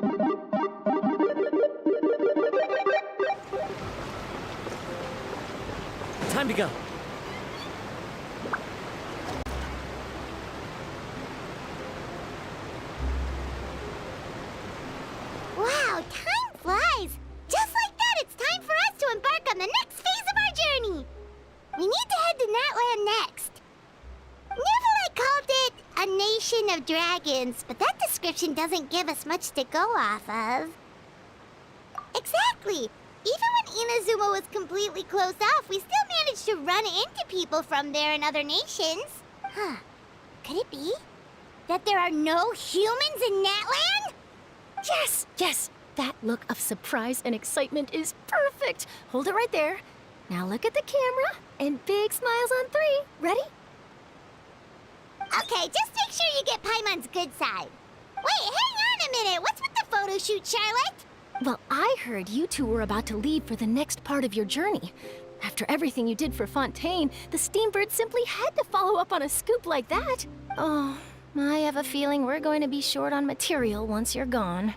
Time to go. Wow, time flies! Just like that, it's time for us to embark on the next phase of our journey! We need to head to Natlan next. Never called it a nation of dragons, but that description doesn't give us much to go off of. Exactly! Even when Inazuma was completely closed off, we still managed to run into people from there and other nations. Huh. Could it be that there are no humans in Natlan? Yes, yes! That look of surprise and excitement is perfect! Hold it right there. Now look at the camera, and big smiles on 3. Ready? Okay, just make sure you get Paimon's good side. Wait, hang on a minute! What's with the photo shoot, Charlotte? Well, I heard you two were about to leave for the next part of your journey. After everything you did for Fontaine, the Steambird simply had to follow up on a scoop like that. Oh, I have a feeling we're going to be short on material once you're gone.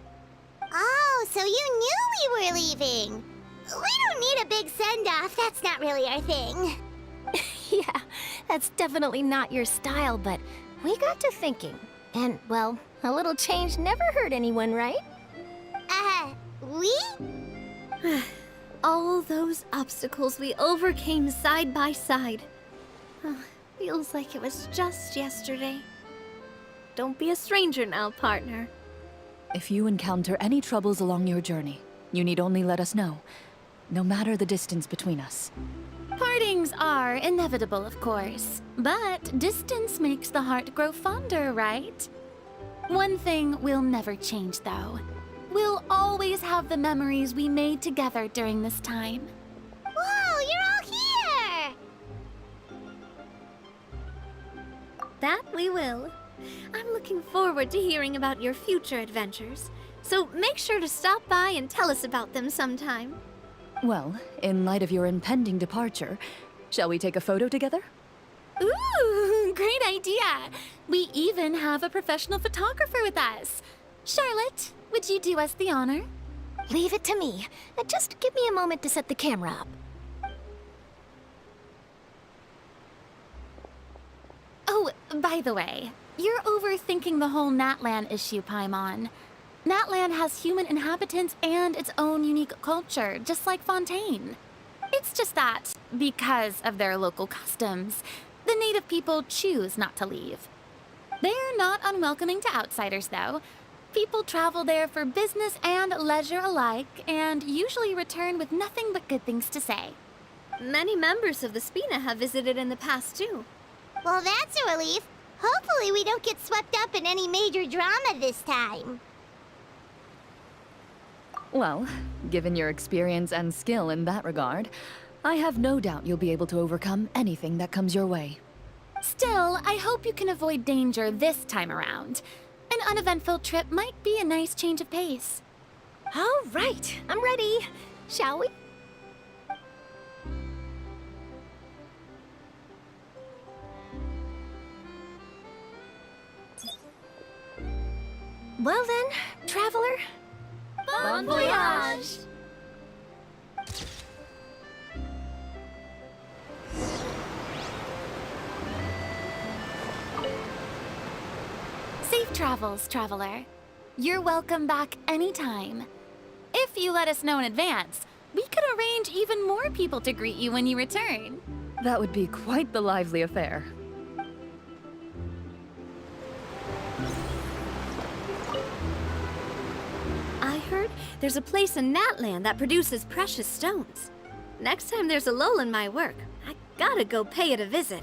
Oh, so you knew we were leaving. We don't need a big send-off. That's not really our thing. Yeah, that's definitely not your style, but we got to thinking. And, well, a little change never hurt anyone, right? We? All those obstacles we overcame side by side. Feels like it was just yesterday. Don't be a stranger now, partner. If you encounter any troubles along your journey, you need only let us know, no matter the distance between us. Partings are inevitable, of course, but distance makes the heart grow fonder, right? One thing will never change, though. We'll always have the memories we made together during this time. Whoa, you're all here! That we will. I'm looking forward to hearing about your future adventures, so make sure to stop by and tell us about them sometime. Well, in light of your impending departure, shall we take a photo together? Ooh, great idea! We even have a professional photographer with us. Charlotte, would you do us the honor? Leave it to me. Just give me a moment to set the camera up. Oh, by the way, you're overthinking the whole Natlan issue, Paimon. Natlan has human inhabitants and its own unique culture, just like Fontaine. It's just that, because of their local customs, the native people choose not to leave. They're not unwelcoming to outsiders, though. People travel there for business and leisure alike, and usually return with nothing but good things to say. Many members of the Spina have visited in the past, too. Well, that's a relief. Hopefully we don't get swept up in any major drama this time. Well, given your experience and skill in that regard, I have no doubt you'll be able to overcome anything that comes your way. Still, I hope you can avoid danger this time around. An uneventful trip might be a nice change of pace. All right, I'm ready. Shall we? Well then, traveler. Bon voyage! Safe travels, traveler. You're welcome back anytime. If you let us know in advance, we could arrange even more people to greet you when you return. That would be quite the lively affair. I heard there's a place in Natlan that produces precious stones. Next time there's a lull in my work, I gotta go pay it a visit.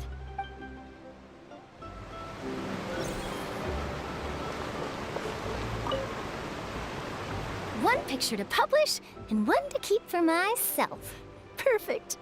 One picture to publish, and one to keep for myself. Perfect.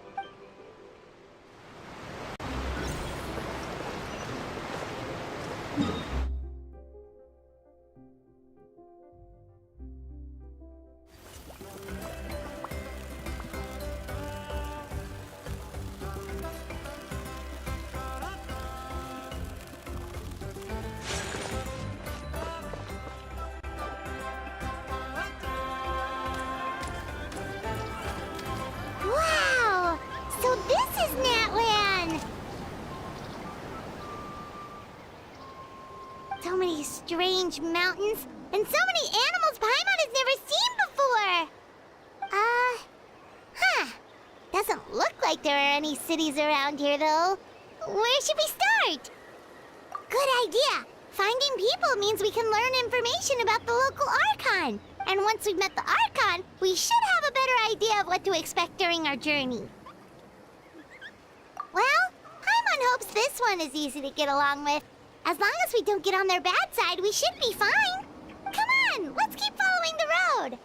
strange mountains, and so many animals Paimon has never seen before. Doesn't look like there are any cities around here, though. Where should we start? Good idea. Finding people means we can learn information about the local Archon. And once we've met the Archon, we should have a better idea of what to expect during our journey. Well, Paimon hopes this one is easy to get along with. As long as we don't get on their bad side, we should be fine. Come on, let's keep following the road.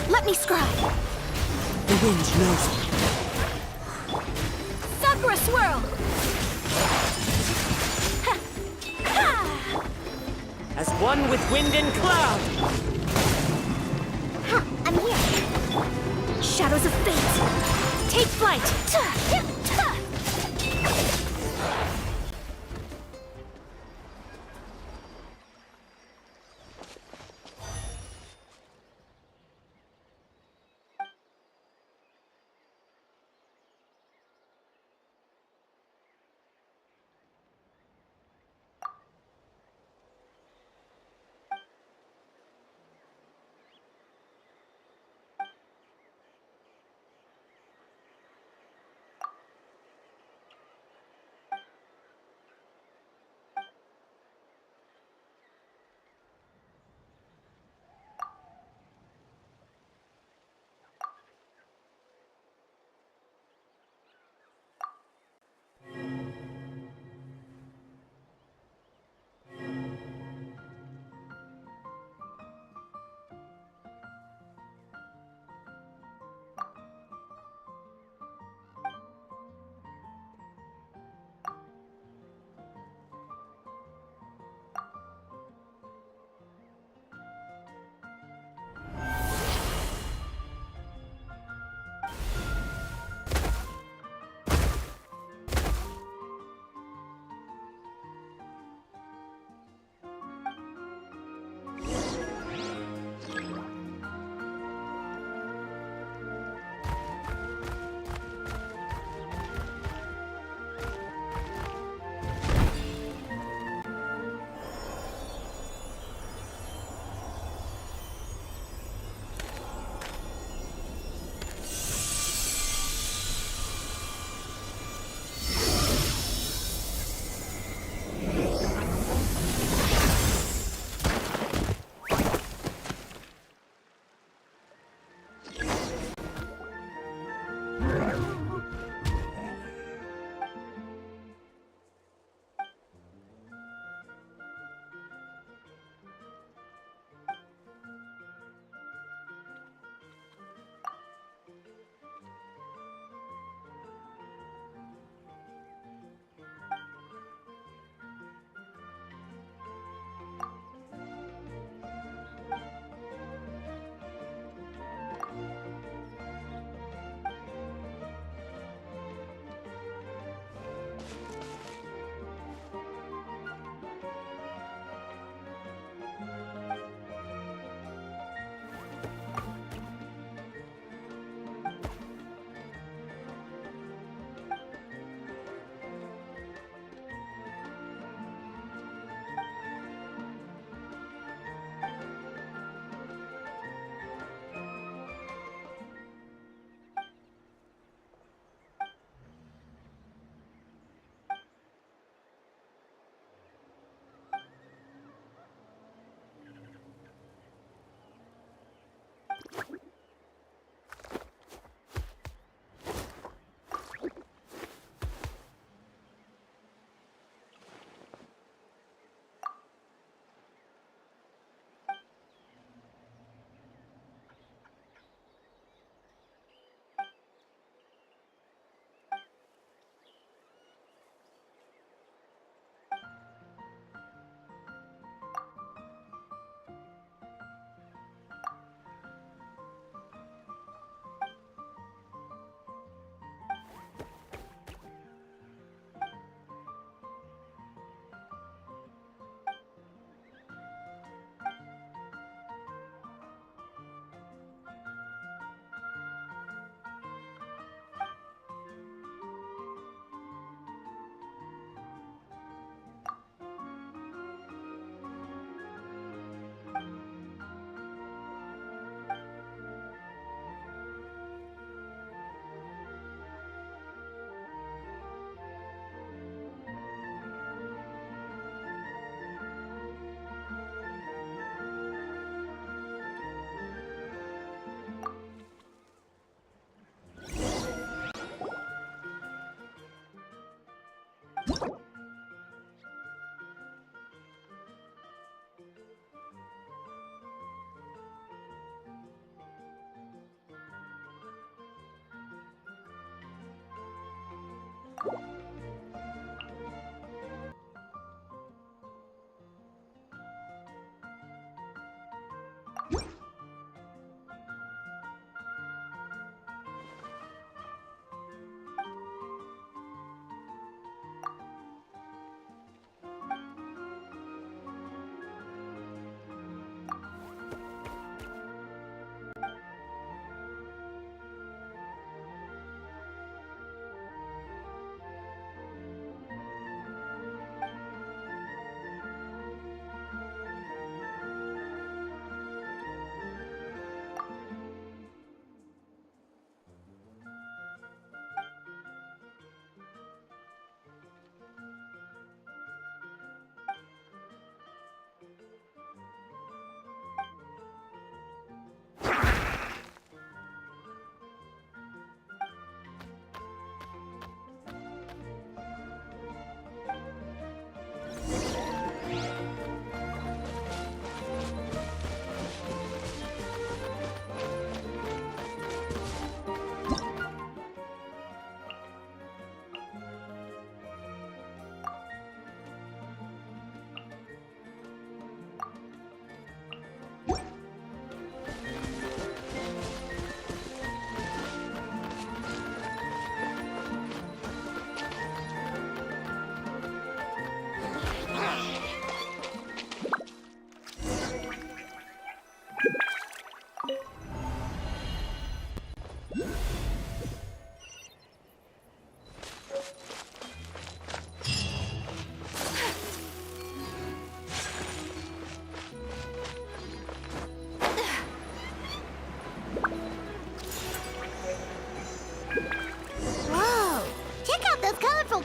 Let me scribe. The wind knows. Sakura swirl. Ha. Ha. As one with wind and cloud. Ha. I'm here. Shadows of fate. Take flight. Ta. Ta.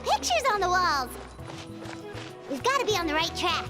Pictures on the walls! We've got to be on the right track.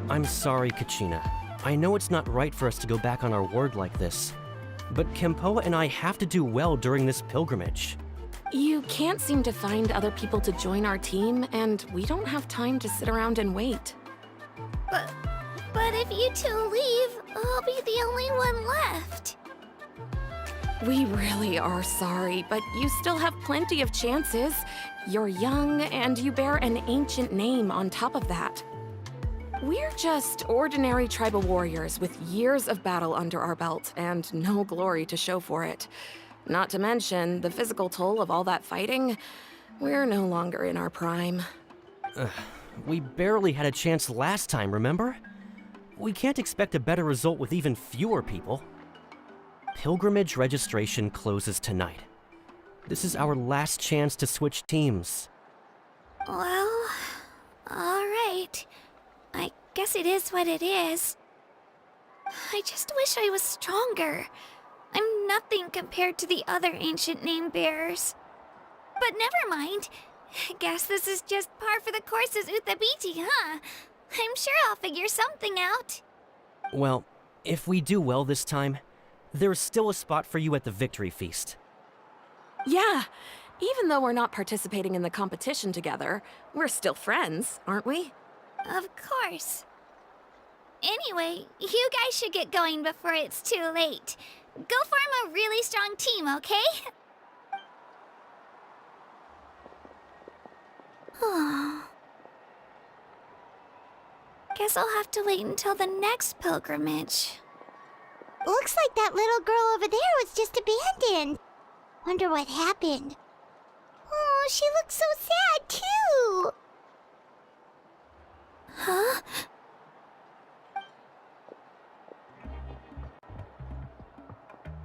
I'm sorry, Kachina. I know it's not right for us to go back on our word like this, but Kempoa and I have to do well during this pilgrimage. You can't seem to find other people to join our team, and we don't have time to sit around and wait. But if you two leave, I'll be the only one left. We really are sorry, but you still have plenty of chances. You're young, and you bear an ancient name on top of that. We're just ordinary tribal warriors with years of battle under our belt and no glory to show for it. Not to mention the physical toll of all that fighting. We're no longer in our prime. We barely had a chance last time, remember? We can't expect a better result with even fewer people. Pilgrimage registration closes tonight. This is our last chance to switch teams. Well, all right. I guess it is what it is. I just wish I was stronger. I'm nothing compared to the other ancient name bearers. But never mind. I guess this is just par for the course as Uthabiti, huh? I'm sure I'll figure something out. Well, if we do well this time, there's still a spot for you at the victory feast. Yeah, even though we're not participating in the competition together, we're still friends, aren't we? Of course. Anyway, you guys should get going before it's too late. Go form a really strong team, okay? Guess I'll have to wait until the next pilgrimage. Looks like that little girl over there was just abandoned. Wonder what happened. Oh, she looks so sad, too. Huh?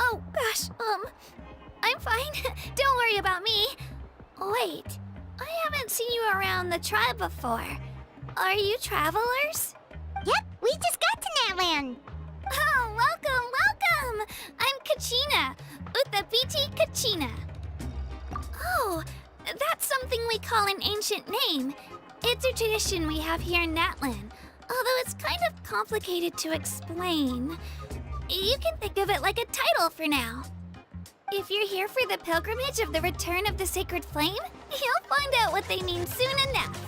Oh, gosh, I'm fine. Don't worry about me. Wait, I haven't seen you around the tribe before. Are you travelers? Yep, we just got to Natlan. Oh, welcome! I'm Kachina, Uthapiti Kachina. Oh, that's something we call an ancient name. It's a tradition we have here in Natlan, although it's kind of complicated to explain. You can think of it like a title for now. If you're here for the pilgrimage of the return of the sacred flame, you'll find out what they mean soon enough.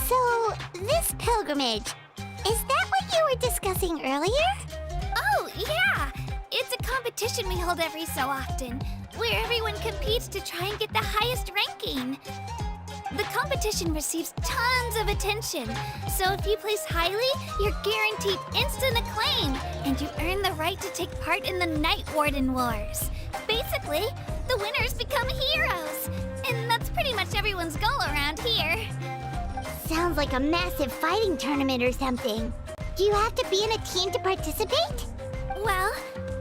So, this pilgrimage, is that what you were discussing earlier? Oh, yeah! It's a competition we hold every so often, where everyone competes to try and get the highest ranking. The competition receives tons of attention, so if you place highly, you're guaranteed instant acclaim, and you earn the right to take part in the Night Warden Wars. Basically, the winners become heroes, and that's pretty much everyone's goal around here. Sounds like a massive fighting tournament or something. Do you have to be in a team to participate? Well,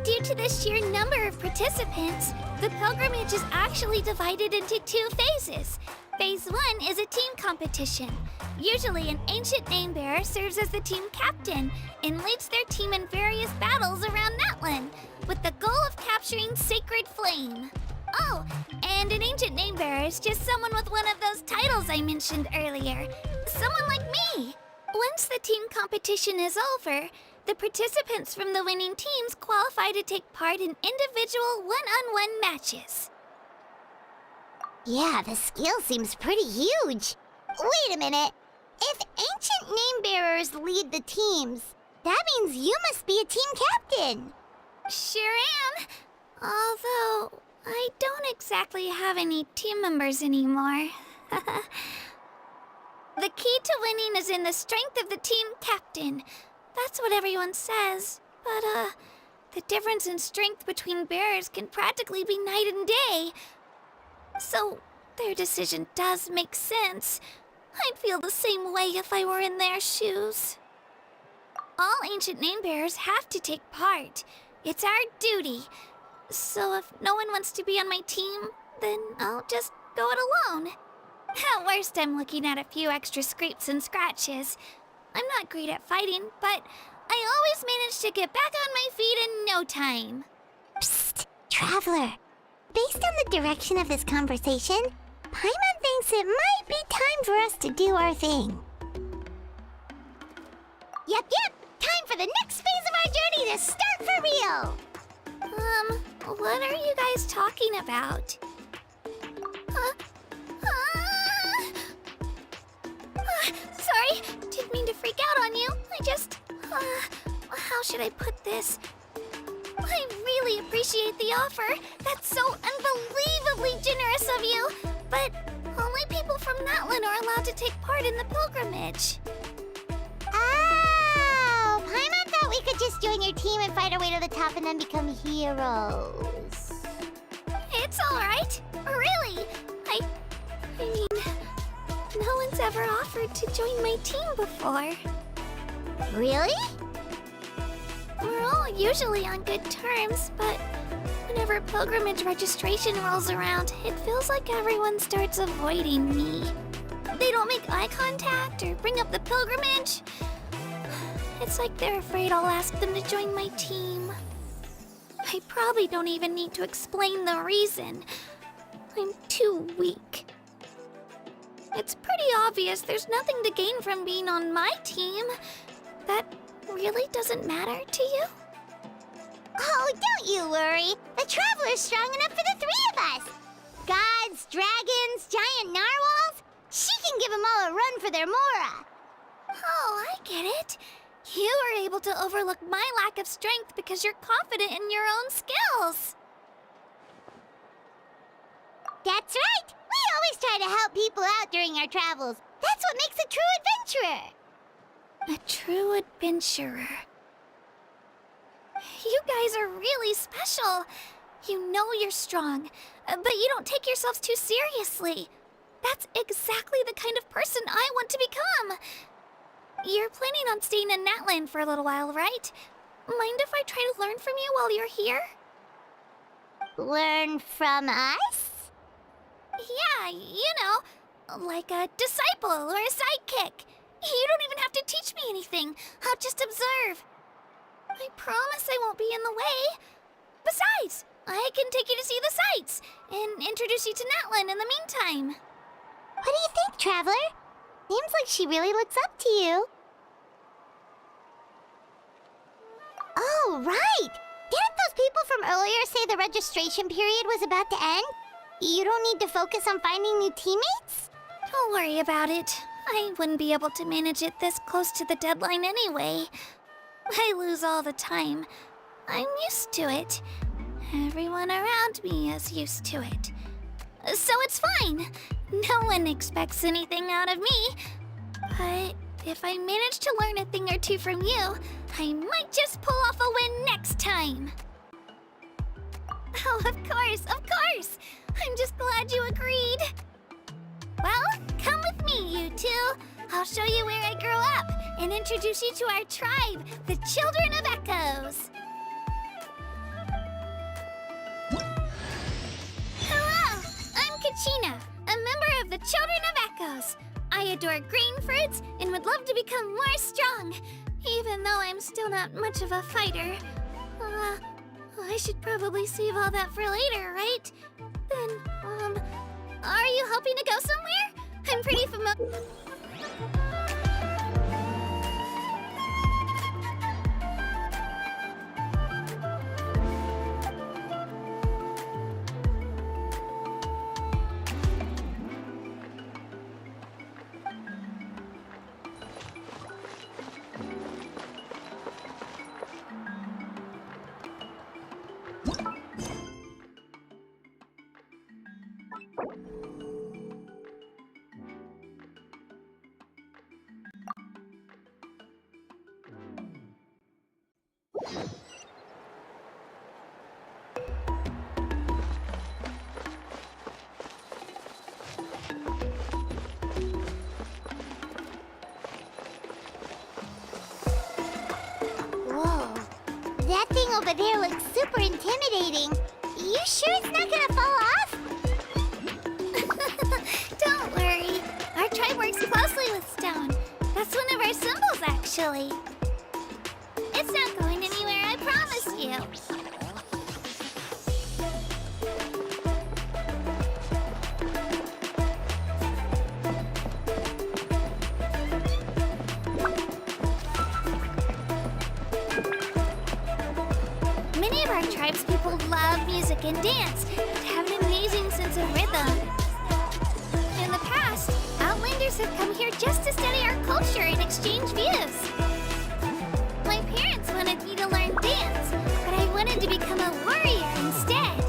due to the sheer number of participants, the pilgrimage is actually divided into 2 phases. Phase 1 is a team competition. Usually, an ancient name-bearer serves as the team captain and leads their team in various battles around Natlan, with the goal of capturing Sacred Flame. Oh, and an ancient name-bearer is just someone with one of those titles I mentioned earlier. Someone like me. Once the team competition is over, the participants from the winning teams qualify to take part in individual one-on-one matches. Yeah, the scale seems pretty huge. Wait a minute. If ancient name-bearers lead the teams, that means you must be a team captain. Sure am. Although, I don't exactly have any team members anymore. The key to winning is in the strength of the team captain. That's what everyone says. But, the difference in strength between bearers can practically be night and day. So, their decision does make sense. I'd feel the same way if I were in their shoes. All ancient name-bearers have to take part. It's our duty. So if no one wants to be on my team, then I'll just go it alone. At worst, I'm looking at a few extra scrapes and scratches. I'm not great at fighting, but I always manage to get back on my feet in no time. Psst, Traveler. Based on the direction of this conversation, Paimon thinks it might be time for us to do our thing. Yep. Time for the next phase of our journey to start for real. What are you guys talking about? Sorry, didn't mean to freak out on you. I just, how should I put this? I really appreciate the offer. That's so unbelievably generous of you. But only people from Natlan are allowed to take part in the pilgrimage. Oh, Paimon thought we could just join your team and fight our way to the top and then become heroes. It's all right. Really. I mean, no one's ever offered to join my team before. Really? We're all usually on good terms, but whenever pilgrimage registration rolls around, it feels like everyone starts avoiding me. They don't make eye contact or bring up the pilgrimage. It's like they're afraid I'll ask them to join my team. I probably don't even need to explain the reason. I'm too weak. It's pretty obvious there's nothing to gain from being on my team. That really doesn't matter to you? Oh, don't you worry. The Traveler's strong enough for the 3 of us. Gods, dragons, giant narwhals. She can give them all a run for their mora. Oh, I get it. You are able to overlook my lack of strength because you're confident in your own skills. That's right. We always try to help people out during our travels. That's what makes a true adventurer. A true adventurer. You guys are really special. You know you're strong, but you don't take yourselves too seriously. That's exactly the kind of person I want to become. You're planning on staying in Natlan for a little while, right? Mind if I try to learn from you while you're here? Learn from us? Yeah, you know, like a disciple or a sidekick. You don't even have to teach me anything. I'll just observe. I promise I won't be in the way. Besides, I can take you to see the sights and introduce you to Natlan in the meantime. What do you think, Traveler? Seems like she really looks up to you. Oh, right! Didn't those people from earlier say the registration period was about to end? You don't need to focus on finding new teammates? Don't worry about it. I wouldn't be able to manage it this close to the deadline anyway. I lose all the time. I'm used to it. Everyone around me is used to it. So it's fine. No one expects anything out of me. But if I manage to learn a thing or two from you, I might just pull off a win next time. Oh, of course, of course. I'm just glad you agreed. Well, come with me, you two. I'll show you where I grew up and introduce you to our tribe, the Children of Echoes. Hello, I'm Kachina, a member of the Children of Echoes. I adore green fruits and would love to become more strong, even though I'm still not much of a fighter. I should probably save all that for later, right? Then, are you hoping to go somewhere? I'm pretty familiar. That thing over there looks super intimidating. You sure it's not gonna fall off? Don't worry. Our tribe works closely with stone. That's one of our symbols, actually. It's not going anywhere, I promise you. Many of our tribes people love music and dance and have an amazing sense of rhythm. In the past, Outlanders have come here just to study our culture and exchange views. My parents wanted me to learn dance, but I wanted to become a warrior instead.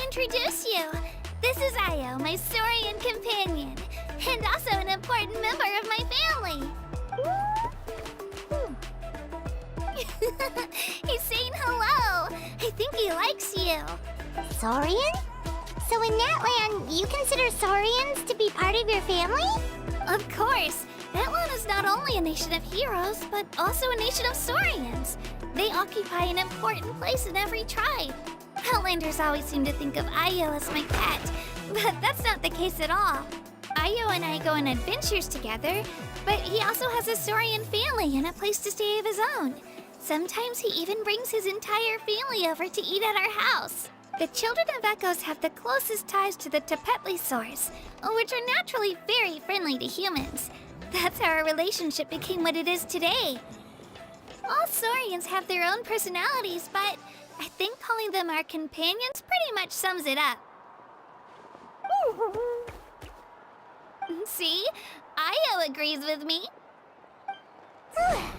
Introduce you. This is Ayo, my Saurian companion, and also an important member of my family. He's saying hello. I think he likes you. Saurian? So in Natlan, you consider Saurians to be part of your family? Of course. Natlan is not only a nation of heroes, but also a nation of Saurians. They occupy an important place in every tribe. Outlanders always seem to think of Ayo as my pet, but that's not the case at all. Ayo and I go on adventures together, but he also has a Saurian family and a place to stay of his own. Sometimes he even brings his entire family over to eat at our house. The Children of Echoes have the closest ties to the Tepetlisaurs, which are naturally very friendly to humans. That's how our relationship became what it is today. All Saurians have their own personalities, but I think calling them our companions pretty much sums it up. See? Io agrees with me. Oh!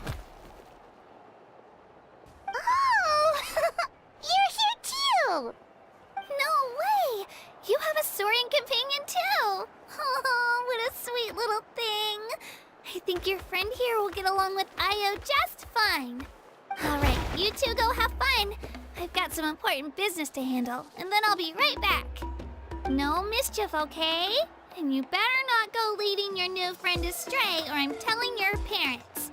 You're here too! No way! You have a Saurian companion too! Oh, what a sweet little thing. I think your friend here will get along with Io just fine. Alright, you two go have fun. I've got some important business to handle, and then I'll be right back. No mischief, okay? And you better not go leading your new friend astray, or I'm telling your parents.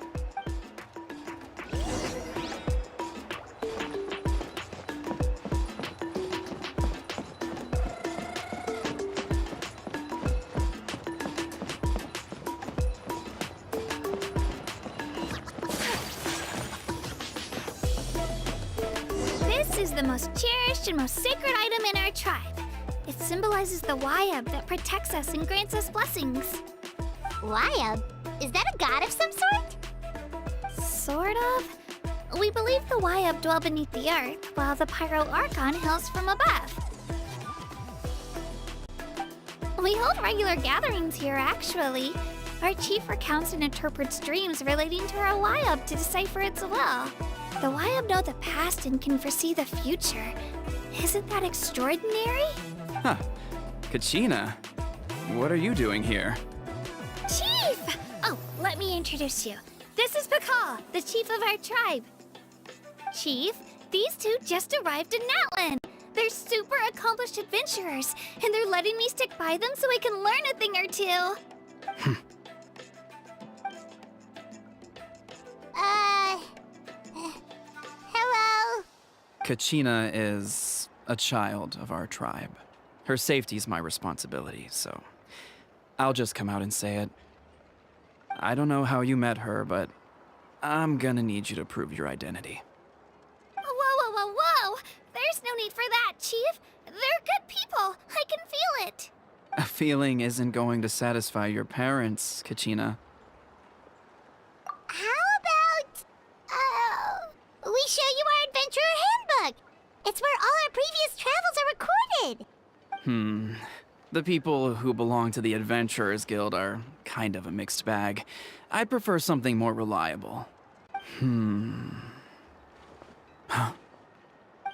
This is the most cherished and most sacred item in our tribe. It symbolizes the Wayab that protects us and grants us blessings. Wayab? Is that a god of some sort? Sort of. We believe the Wayab dwell beneath the earth, while the Pyro Archon hails from above. We hold regular gatherings here, actually. Our chief recounts and interprets dreams relating to our Wayab to decipher its will. The Wayab know the past and can foresee the future. Isn't that extraordinary? Huh. Kachina, what are you doing here? Chief! Oh, let me introduce you. This is Piccolo, the chief of our tribe. Chief, these two just arrived in Natlan. They're super accomplished adventurers, and they're letting me stick by them so I can learn a thing or two. Hello? Kachina is a child of our tribe. Her safety's my responsibility, so I'll just come out and say it. I don't know how you met her, but I'm gonna need you to prove your identity. Whoa! There's no need for that, Chief. They're good people. I can feel it. A feeling isn't going to satisfy your parents, Kachina. How about, we show you our adventurer handbook? It's where all our previous travels are recorded. The people who belong to the Adventurers Guild are kind of a mixed bag. I'd prefer something more reliable.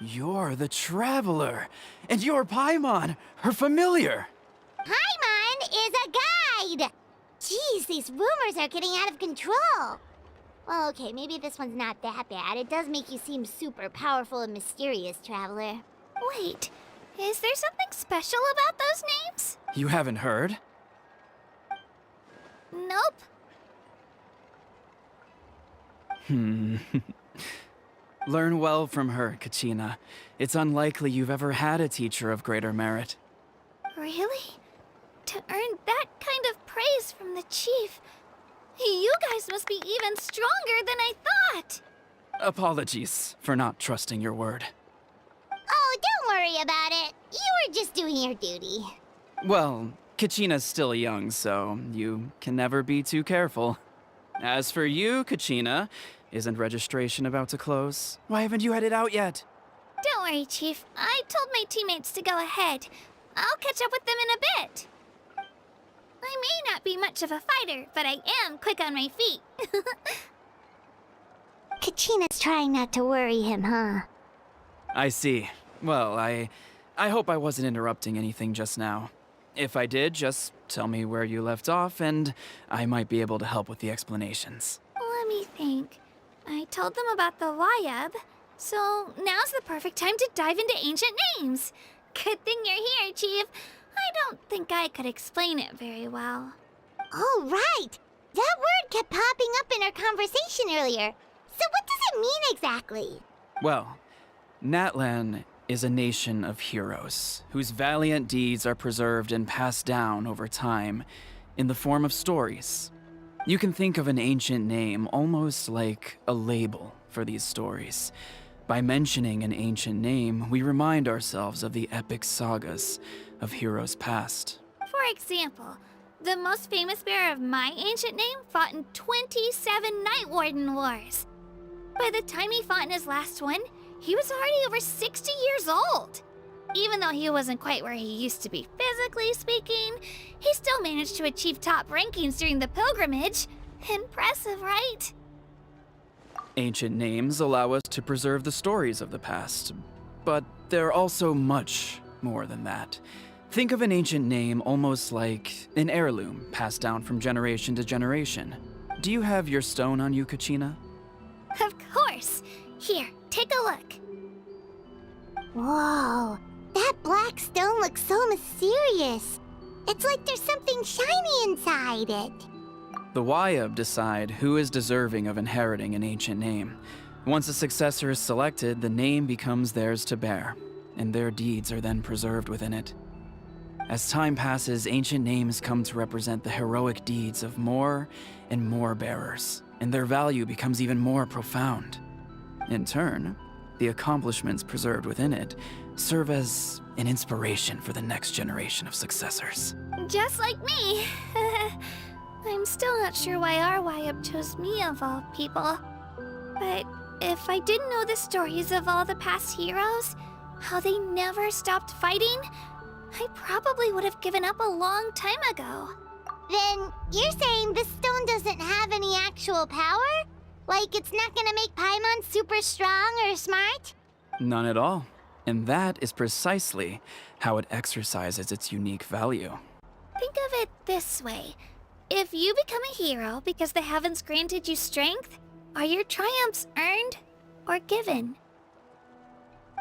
You're the Traveler, and you're Paimon, her familiar. Paimon is a guide! Jeez, these rumors are getting out of control. Well, okay, maybe this one's not that bad. It does make you seem super powerful and mysterious, Traveler. Wait, is there something special about those names? You haven't heard? Nope. Learn well from her, Kachina. It's unlikely you've ever had a teacher of greater merit. Really? To earn that kind of praise from the chief, you guys must be even stronger than I thought. Apologies for not trusting your word. Oh, don't worry about it. You were just doing your duty. Well, Kachina's still young, so you can never be too careful. As for you, Kachina, isn't registration about to close? Why haven't you headed out yet? Don't worry, Chief. I told my teammates to go ahead. I'll catch up with them in a bit. I may not be much of a fighter, but I am quick on my feet. Kachina's trying not to worry him, huh? I see. Well, I hope I wasn't interrupting anything just now. If I did, just tell me where you left off, and I might be able to help with the explanations. Let me think. I told them about the Wayab, so now's the perfect time to dive into ancient names. Good thing you're here, Chief. I don't think I could explain it very well. Oh, right! That word kept popping up in our conversation earlier. So what does it mean exactly? Well, Natlan is a nation of heroes, whose valiant deeds are preserved and passed down over time in the form of stories. You can think of an ancient name almost like a label for these stories. By mentioning an ancient name, we remind ourselves of the epic sagas of heroes past. For example, the most famous bearer of my ancient name fought in 27 Night Warden Wars. By the time he fought in his last one, he was already over 60 years old. Even though he wasn't quite where he used to be physically speaking, he still managed to achieve top rankings during the pilgrimage. Impressive, right? Ancient names allow us to preserve the stories of the past, but they're also much more than that. Think of an ancient name almost like an heirloom passed down from generation to generation. Do you have your stone on you, Kachina? Of course. Here, take a look. Whoa, that black stone looks so mysterious. It's like there's something shiny inside it. The Wayab decide who is deserving of inheriting an ancient name. Once a successor is selected, the name becomes theirs to bear, and their deeds are then preserved within it. As time passes, ancient names come to represent the heroic deeds of more and more bearers, and their value becomes even more profound. In turn, the accomplishments preserved within it serve as an inspiration for the next generation of successors. Just like me. I'm still not sure why our Wayab chose me of all people. But if I didn't know the stories of all the past heroes, how they never stopped fighting, I probably would have given up a long time ago. Then you're saying this stone doesn't have any actual power? Like it's not gonna make Paimon super strong or smart? None at all. And that is precisely how it exercises its unique value. Think of it this way. If you become a hero because the heavens granted you strength, are your triumphs earned or given?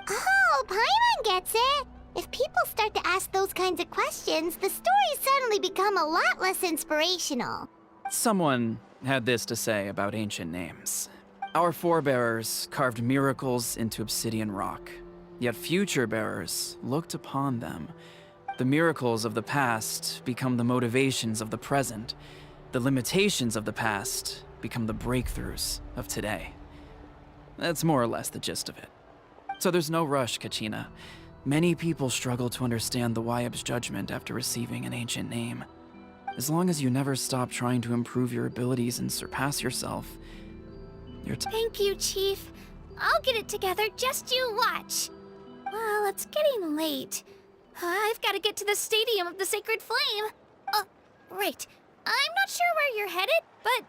Oh, Paimon gets it! If people start to ask those kinds of questions, the stories suddenly become a lot less inspirational. Someone had this to say about ancient names. Our forebears carved miracles into obsidian rock, yet future bearers looked upon them. The miracles of the past become the motivations of the present. The limitations of the past become the breakthroughs of today. That's more or less the gist of it. So there's no rush, Kachina. Many people struggle to understand the Wayab's judgment after receiving an ancient name. As long as you never stop trying to improve your abilities and surpass yourself, Thank you, Chief. I'll get it together, just you watch. Well, it's getting late. I've got to get to the Stadium of the Sacred Flame. Oh, right. I'm not sure where you're headed, but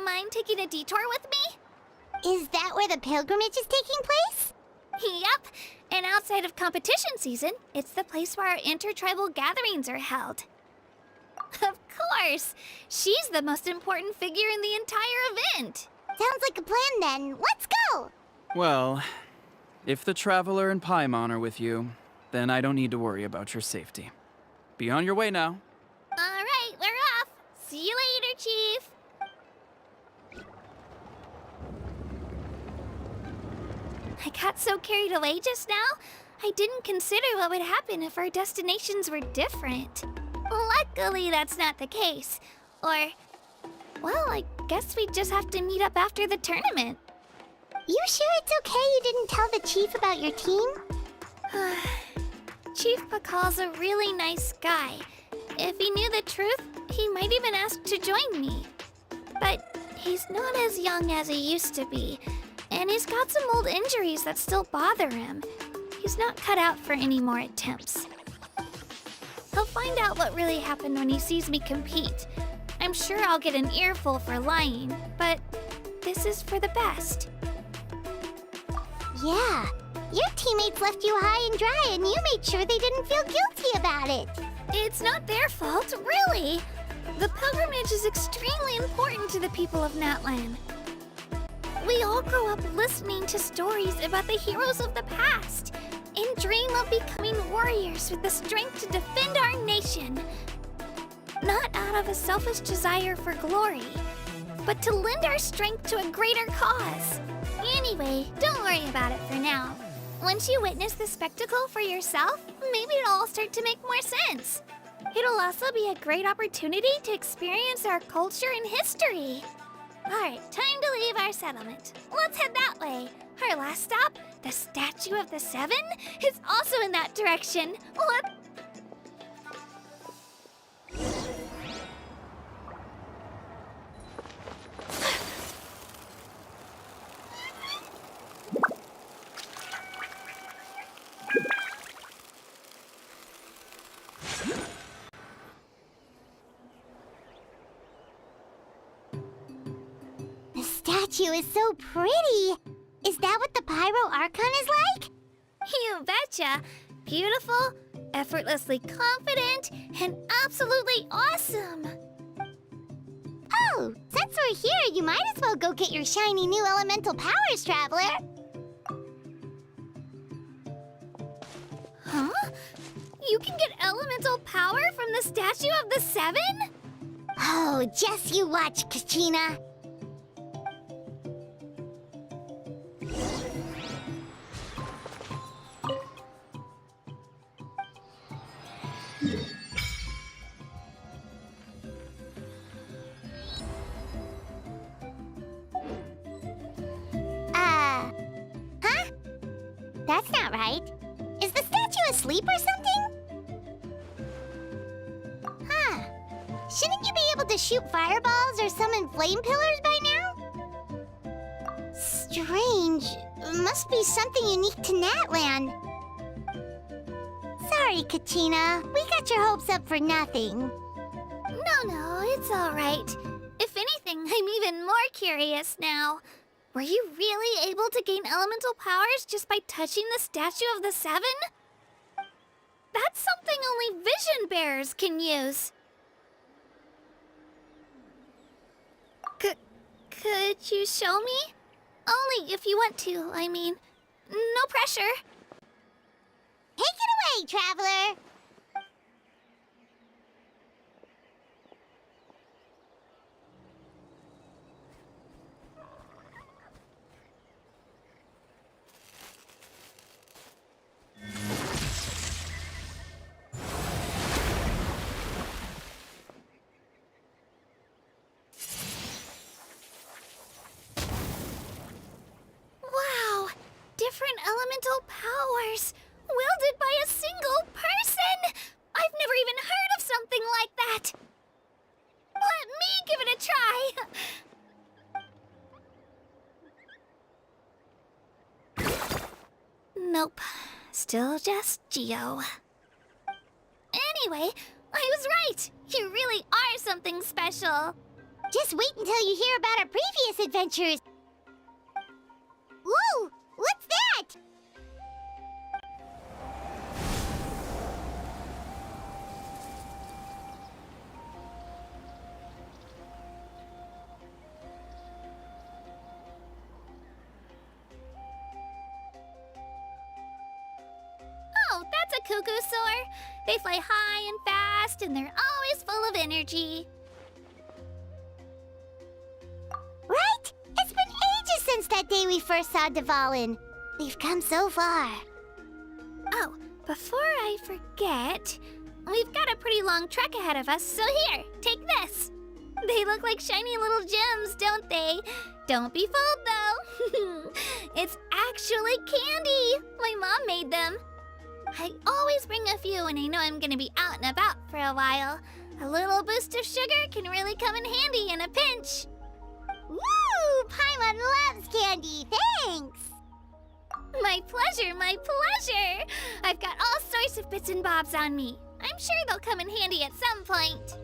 mind taking a detour with me? Is that where the pilgrimage is taking place? Yep. And outside of competition season, it's the place where our intertribal gatherings are held. Of course! She's the most important figure in the entire event! Sounds like a plan then. Let's go! Well, if the Traveler and Paimon are with you, then I don't need to worry about your safety. Be on your way now. Alright, we're off! See you later, Chief! I got so carried away just now, I didn't consider what would happen if our destinations were different. Luckily, that's not the case. Or, well, I guess we just have to meet up after the tournament. You sure it's okay you didn't tell the chief about your team? Chief Pakal's a really nice guy. If he knew the truth, he might even ask to join me. But he's not as young as he used to be, and he's got some old injuries that still bother him. He's not cut out for any more attempts. He'll find out what really happened when he sees me compete. I'm sure I'll get an earful for lying, but this is for the best. Yeah, your teammates left you high and dry and you made sure they didn't feel guilty about it. It's not their fault, really. The pilgrimage is extremely important to the people of Natlan. We all grow up listening to stories about the heroes of the past and dream of becoming warriors with the strength to defend our nation. Not out of a selfish desire for glory, but to lend our strength to a greater cause. Anyway, don't worry about it for now. Once you witness the spectacle for yourself, maybe it'll all start to make more sense. It'll also be a great opportunity to experience our culture and history. Alright, time to leave our settlement. Let's head that way. Our last stop, the Statue of the Seven, is also in that direction. statue is so pretty. Is that what the Pyro Archon is like? You betcha. Beautiful, effortlessly confident, and absolutely awesome. Oh, since we're here, you might as well go get your shiny new elemental powers, Traveler. Huh? You can get elemental power from the Statue of the Seven? Oh, just you watch, Kachina. Huh? That's not right. Is the statue asleep or something? Huh. Shouldn't you be able to shoot fireballs or summon flame pillars by now? Strange. Must be something unique to Natlan. Sorry, Kachina. We got your hopes up for nothing. No, it's all right. If anything, I'm even more curious now. Were you really able to gain elemental powers just by touching the Statue of the Seven? That's something only vision bearers can use. Could you show me? Only if you want to, I mean. No pressure. Take it away, Traveler! Wow! Different elemental powers! Wielded by a single person! I've never even heard of something like that! Let me give it a try! Nope. Still just Geo. Anyway, I was right! You really are something special! Just wait until you hear about our previous adventures. Whoa! What's that? Oh, that's a cuckoo soar. They fly high and fast, and they're always full of energy. Right? It's been ages since that day we first saw Dvalin. We've come so far. Oh, before I forget, we've got a pretty long trek ahead of us, so here, take this. They look like shiny little gems, don't they? Don't be fooled, though. It's actually candy. My mom made them. I always bring a few when I know I'm gonna be out and about for a while. A little boost of sugar can really come in handy in a pinch. Woo! Paimon loves candy. Thanks. My pleasure, my pleasure. I've got all sorts of bits and bobs on me. I'm sure they'll come in handy at some point.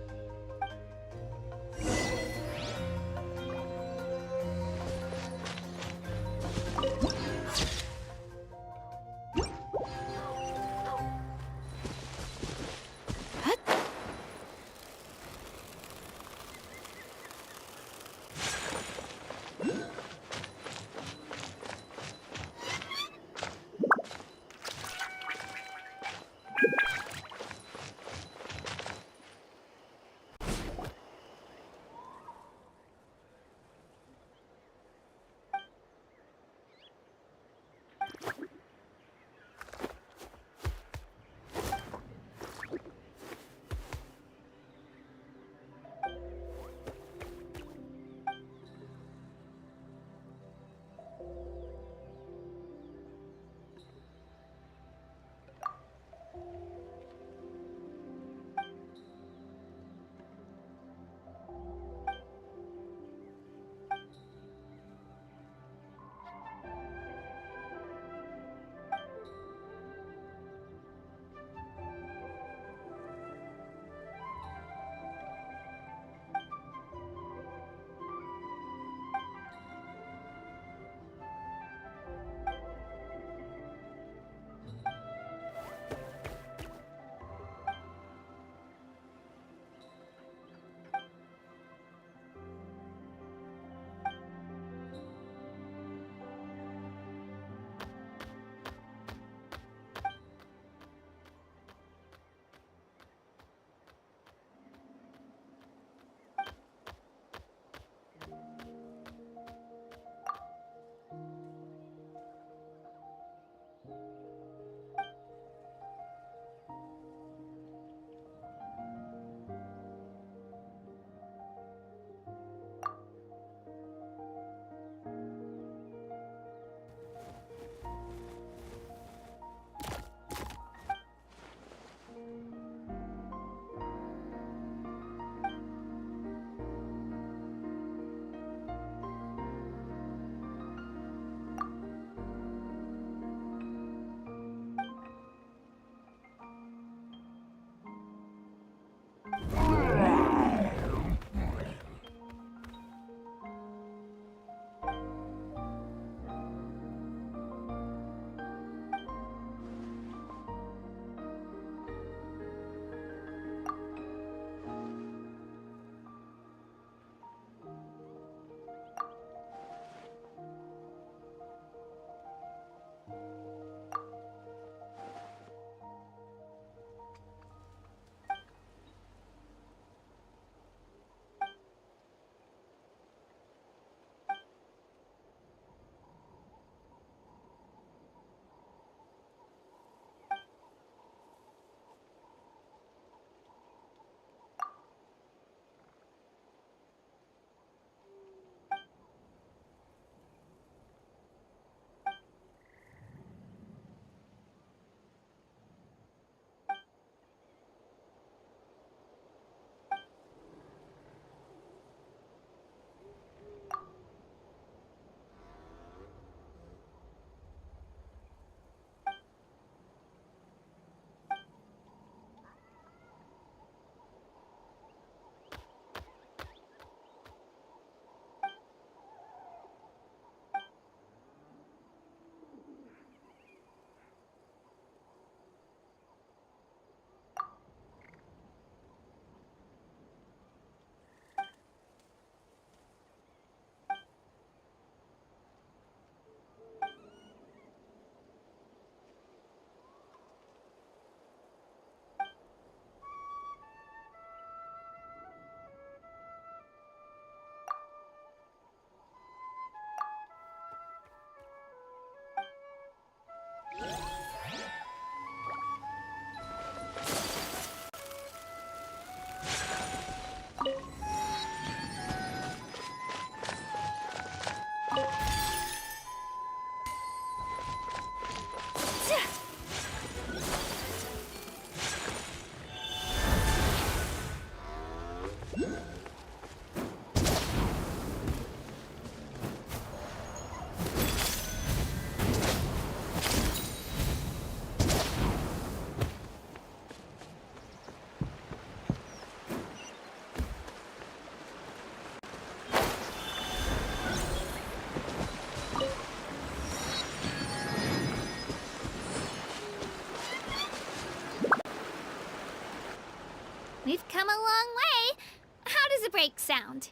We've come a long way. How does a break sound?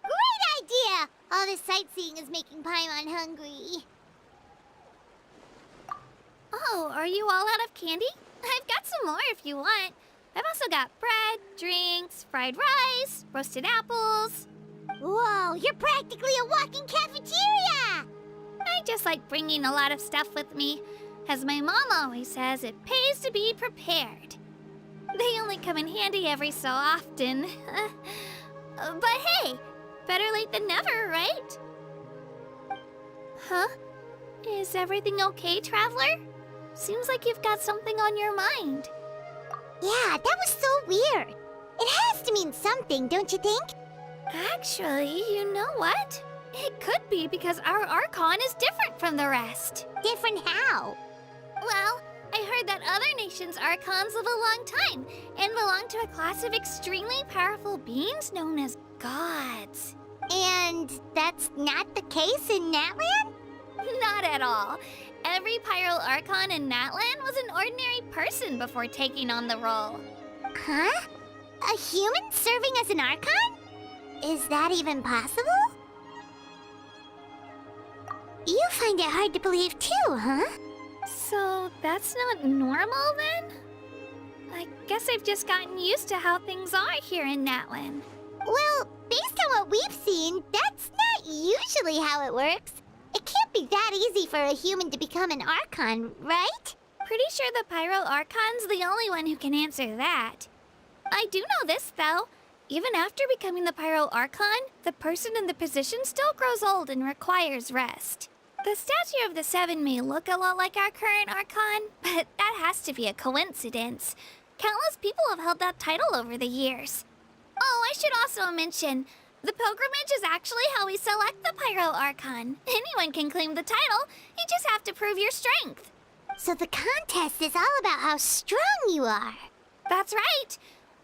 Great idea! All this sightseeing is making Paimon hungry. Oh, are you all out of candy? I've got some more if you want. I've also got bread, drinks, fried rice, roasted apples. Whoa, you're practically a walking cafeteria! I just like bringing a lot of stuff with me. As my mom always says, it pays to be prepared. They only come in handy every so often. But hey, better late than never, right? Huh? Is everything okay, Traveler? Seems like you've got something on your mind. Yeah, that was so weird. It has to mean something, don't you think? Actually, you know what? It could be because our Archon is different from the rest. Different how? Well, I heard that other nations' Archons live a long time and belong to a class of extremely powerful beings known as gods. And that's not the case in Natlan? Not at all. Every Pyro Archon in Natlan was an ordinary person before taking on the role. Huh? A human serving as an Archon? Is that even possible? You find it hard to believe too, huh? So that's not normal then? I guess I've just gotten used to how things are here in Natlan. Well, based on what we've seen, that's not usually how it works. It can't be that easy for a human to become an Archon, right? Pretty sure the Pyro Archon's the only one who can answer that. I do know this, though. Even after becoming the Pyro Archon, the person in the position still grows old and requires rest. The statue of the Seven may look a lot like our current Archon, but that has to be a coincidence. Countless people have held that title over the years. Oh, I should also mention, the pilgrimage is actually how we select the Pyro Archon. Anyone can claim the title, you just have to prove your strength. So the contest is all about how strong you are. That's right.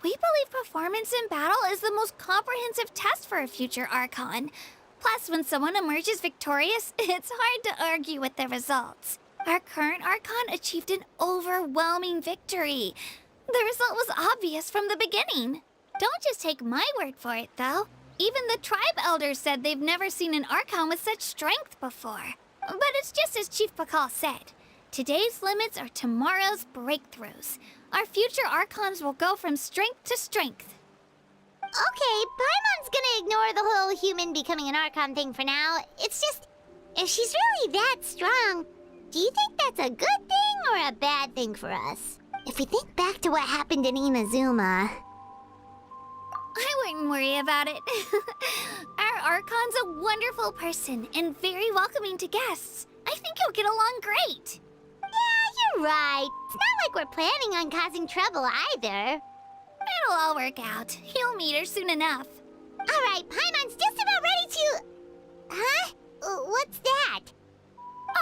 We believe performance in battle is the most comprehensive test for a future Archon. Plus, when someone emerges victorious, it's hard to argue with the results. Our current Archon achieved an overwhelming victory. The result was obvious from the beginning. Don't just take my word for it, though. Even the tribe elders said they've never seen an Archon with such strength before. But it's just as Chief Pakal said. Today's limits are tomorrow's breakthroughs. Our future Archons will go from strength to strength. Okay, Paimon's gonna ignore the whole human becoming an Archon thing for now. It's just, if she's really that strong, do you think that's a good thing or a bad thing for us? If we think back to what happened in Inazuma... I wouldn't worry about it. Our Archon's a wonderful person and very welcoming to guests. I think you'll get along great. Yeah, you're right. It's not like we're planning on causing trouble either. It'll all work out. You'll meet her soon enough. All right, Paimon's just about ready to... Huh? What's that?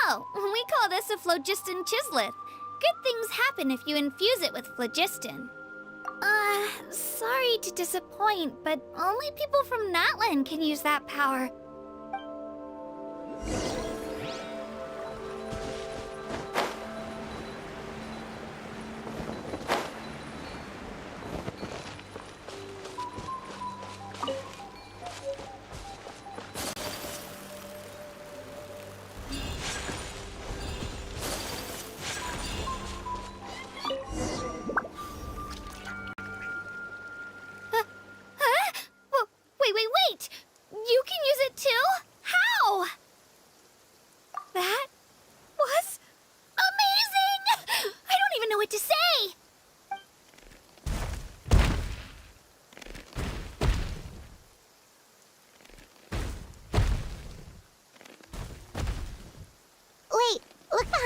Oh, we call this a phlogiston chisleth. Good things happen if you infuse it with phlogiston. Sorry to disappoint, but only people from Natlan can use that power. Wait! You can use it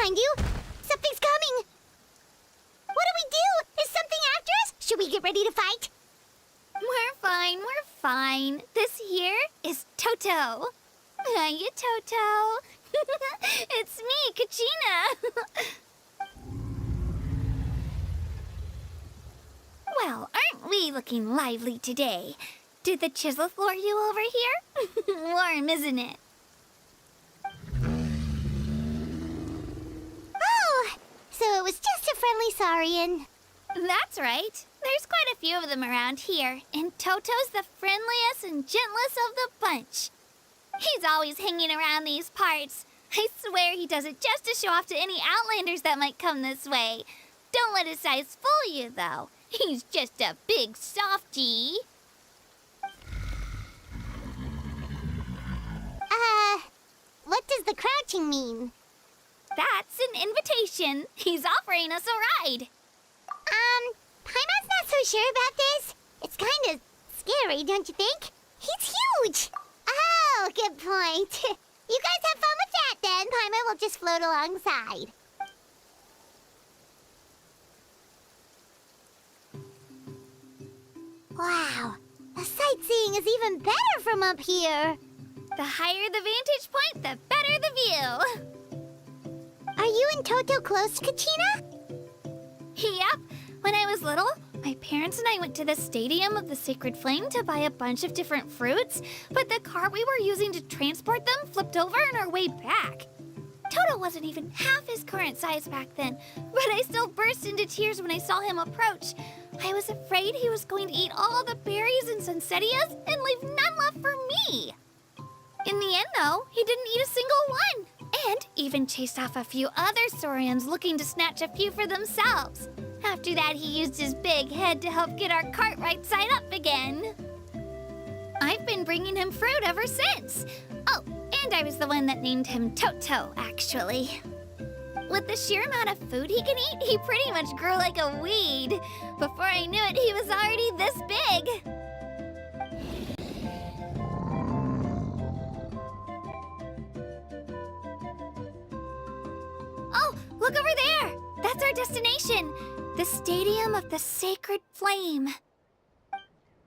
behind you! Something's coming! What do we do? Is something after us? Should we get ready to fight? We're fine. This here is Toto. Hiya, Toto. It's me, Kachina. Well, aren't we looking lively today? Did the chisel floor you over here? Warm, isn't it? Oh, so it was just a friendly saurian. That's right. There's quite a few of them around here, and Toto's the friendliest and gentlest of the bunch. He's always hanging around these parts. I swear he does it just to show off to any outlanders that might come this way. Don't let his size fool you, though. He's just a big softie. What does the crouching mean? That's an invitation. He's offering us a ride. Paimon's not so sure about this. It's kind of scary, don't you think? He's huge! Oh, good point. You guys have fun with that, then. Paimon will just float alongside. Wow, the sightseeing is even better from up here. The higher the vantage point, the better the view. Are you and Toto close, Kachina? Yep. When I was little, my parents and I went to the Stadium of the Sacred Flame to buy a bunch of different fruits, but the car we were using to transport them flipped over on our way back. Toto wasn't even half his current size back then, but I still burst into tears when I saw him approach. I was afraid he was going to eat all the berries and sunsettias and leave none left for me. In the end, though, he didn't eat a single one, and even chased off a few other saurians looking to snatch a few for themselves. After that, he used his big head to help get our cart right side up again. I've been bringing him fruit ever since. Oh, and I was the one that named him Toto, actually. With the sheer amount of food he can eat, he pretty much grew like a weed. Before I knew it, he was already this big. Oh, look over there! That's our destination, the Stadium of the Sacred Flame.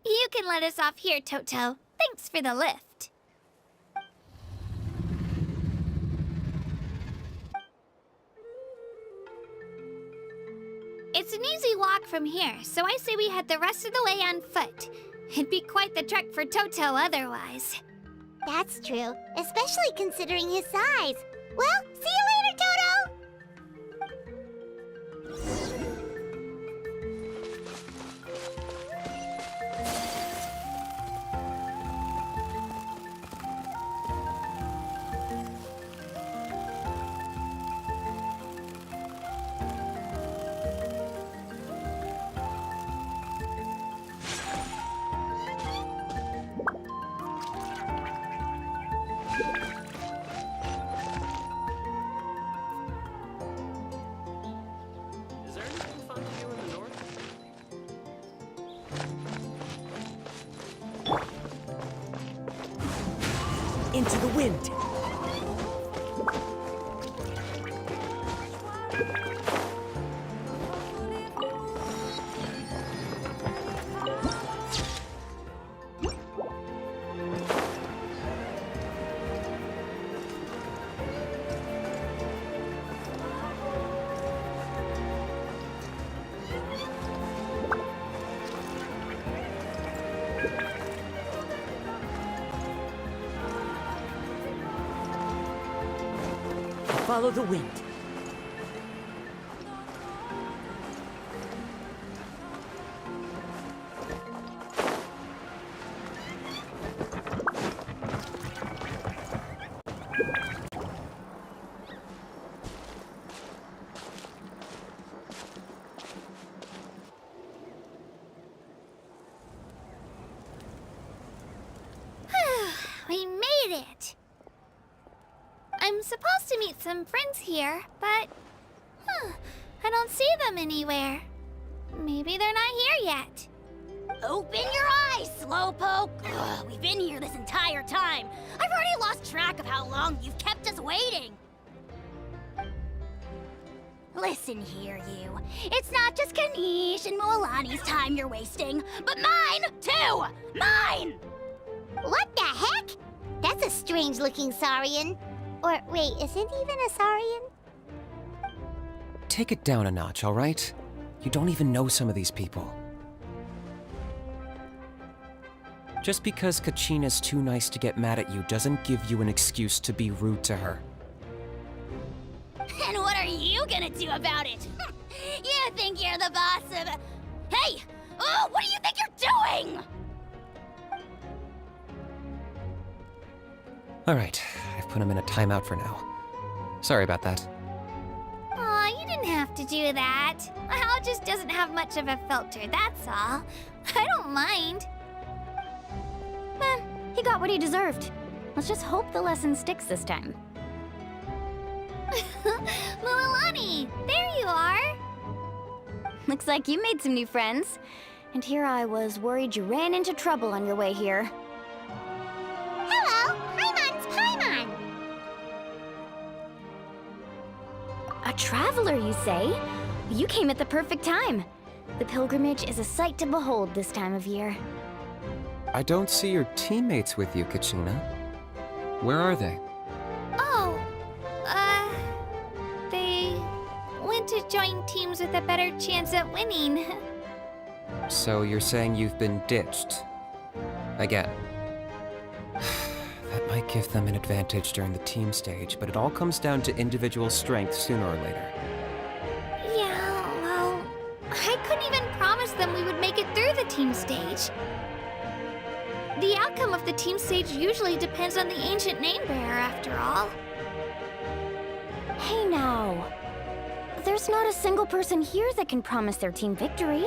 You can let us off here, Toto. Thanks for the lift. It's an easy walk from here, so I say we head the rest of the way on foot. It'd be quite the trek for Toto otherwise. That's true, especially considering his size. Well, see you later, Toto! Is there anything fun to do in the north? Into the wind. Follow the wind. We made it! I'm supposed to meet some friends here, but... I don't see them anywhere. Maybe they're not here yet. Open your eyes, Slowpoke! Ugh, we've been here this entire time. I've already lost track of how long you've kept us waiting. Listen here, you. It's not just Kinich and Mualani's time you're wasting, but mine, too! Mine! What the heck? That's a strange-looking Saurian. Or, wait, is it even a Saurian? Take it down a notch, all right? You don't even know some of these people. Just because Kachina's too nice to get mad at you doesn't give you an excuse to be rude to her. And what are you gonna do about it? You think you're the boss of... Hey! Oh, what do you think you're doing? All right, I've put him in a timeout for now. Sorry about that. Aw, you didn't have to do that. Hal just doesn't have much of a filter, that's all. I don't mind. He got what he deserved. Let's just hope the lesson sticks this time. Mualani, there you are. Looks like you made some new friends. And here I was worried you ran into trouble on your way here. Hello, Paimon's Paimon. A traveler, you say? You came at the perfect time. The pilgrimage is a sight to behold this time of year. I don't see your teammates with you, Kachina. Where are they? Oh, they went to join teams with a better chance at winning. So you're saying you've been ditched? Again. That might give them an advantage during the team stage, but it all comes down to individual strength sooner or later. Yeah, well, I couldn't even promise them we would make it through the team stage. The outcome of the team stage usually depends on the ancient name bearer, after all. Hey now. There's not a single person here that can promise their team victory.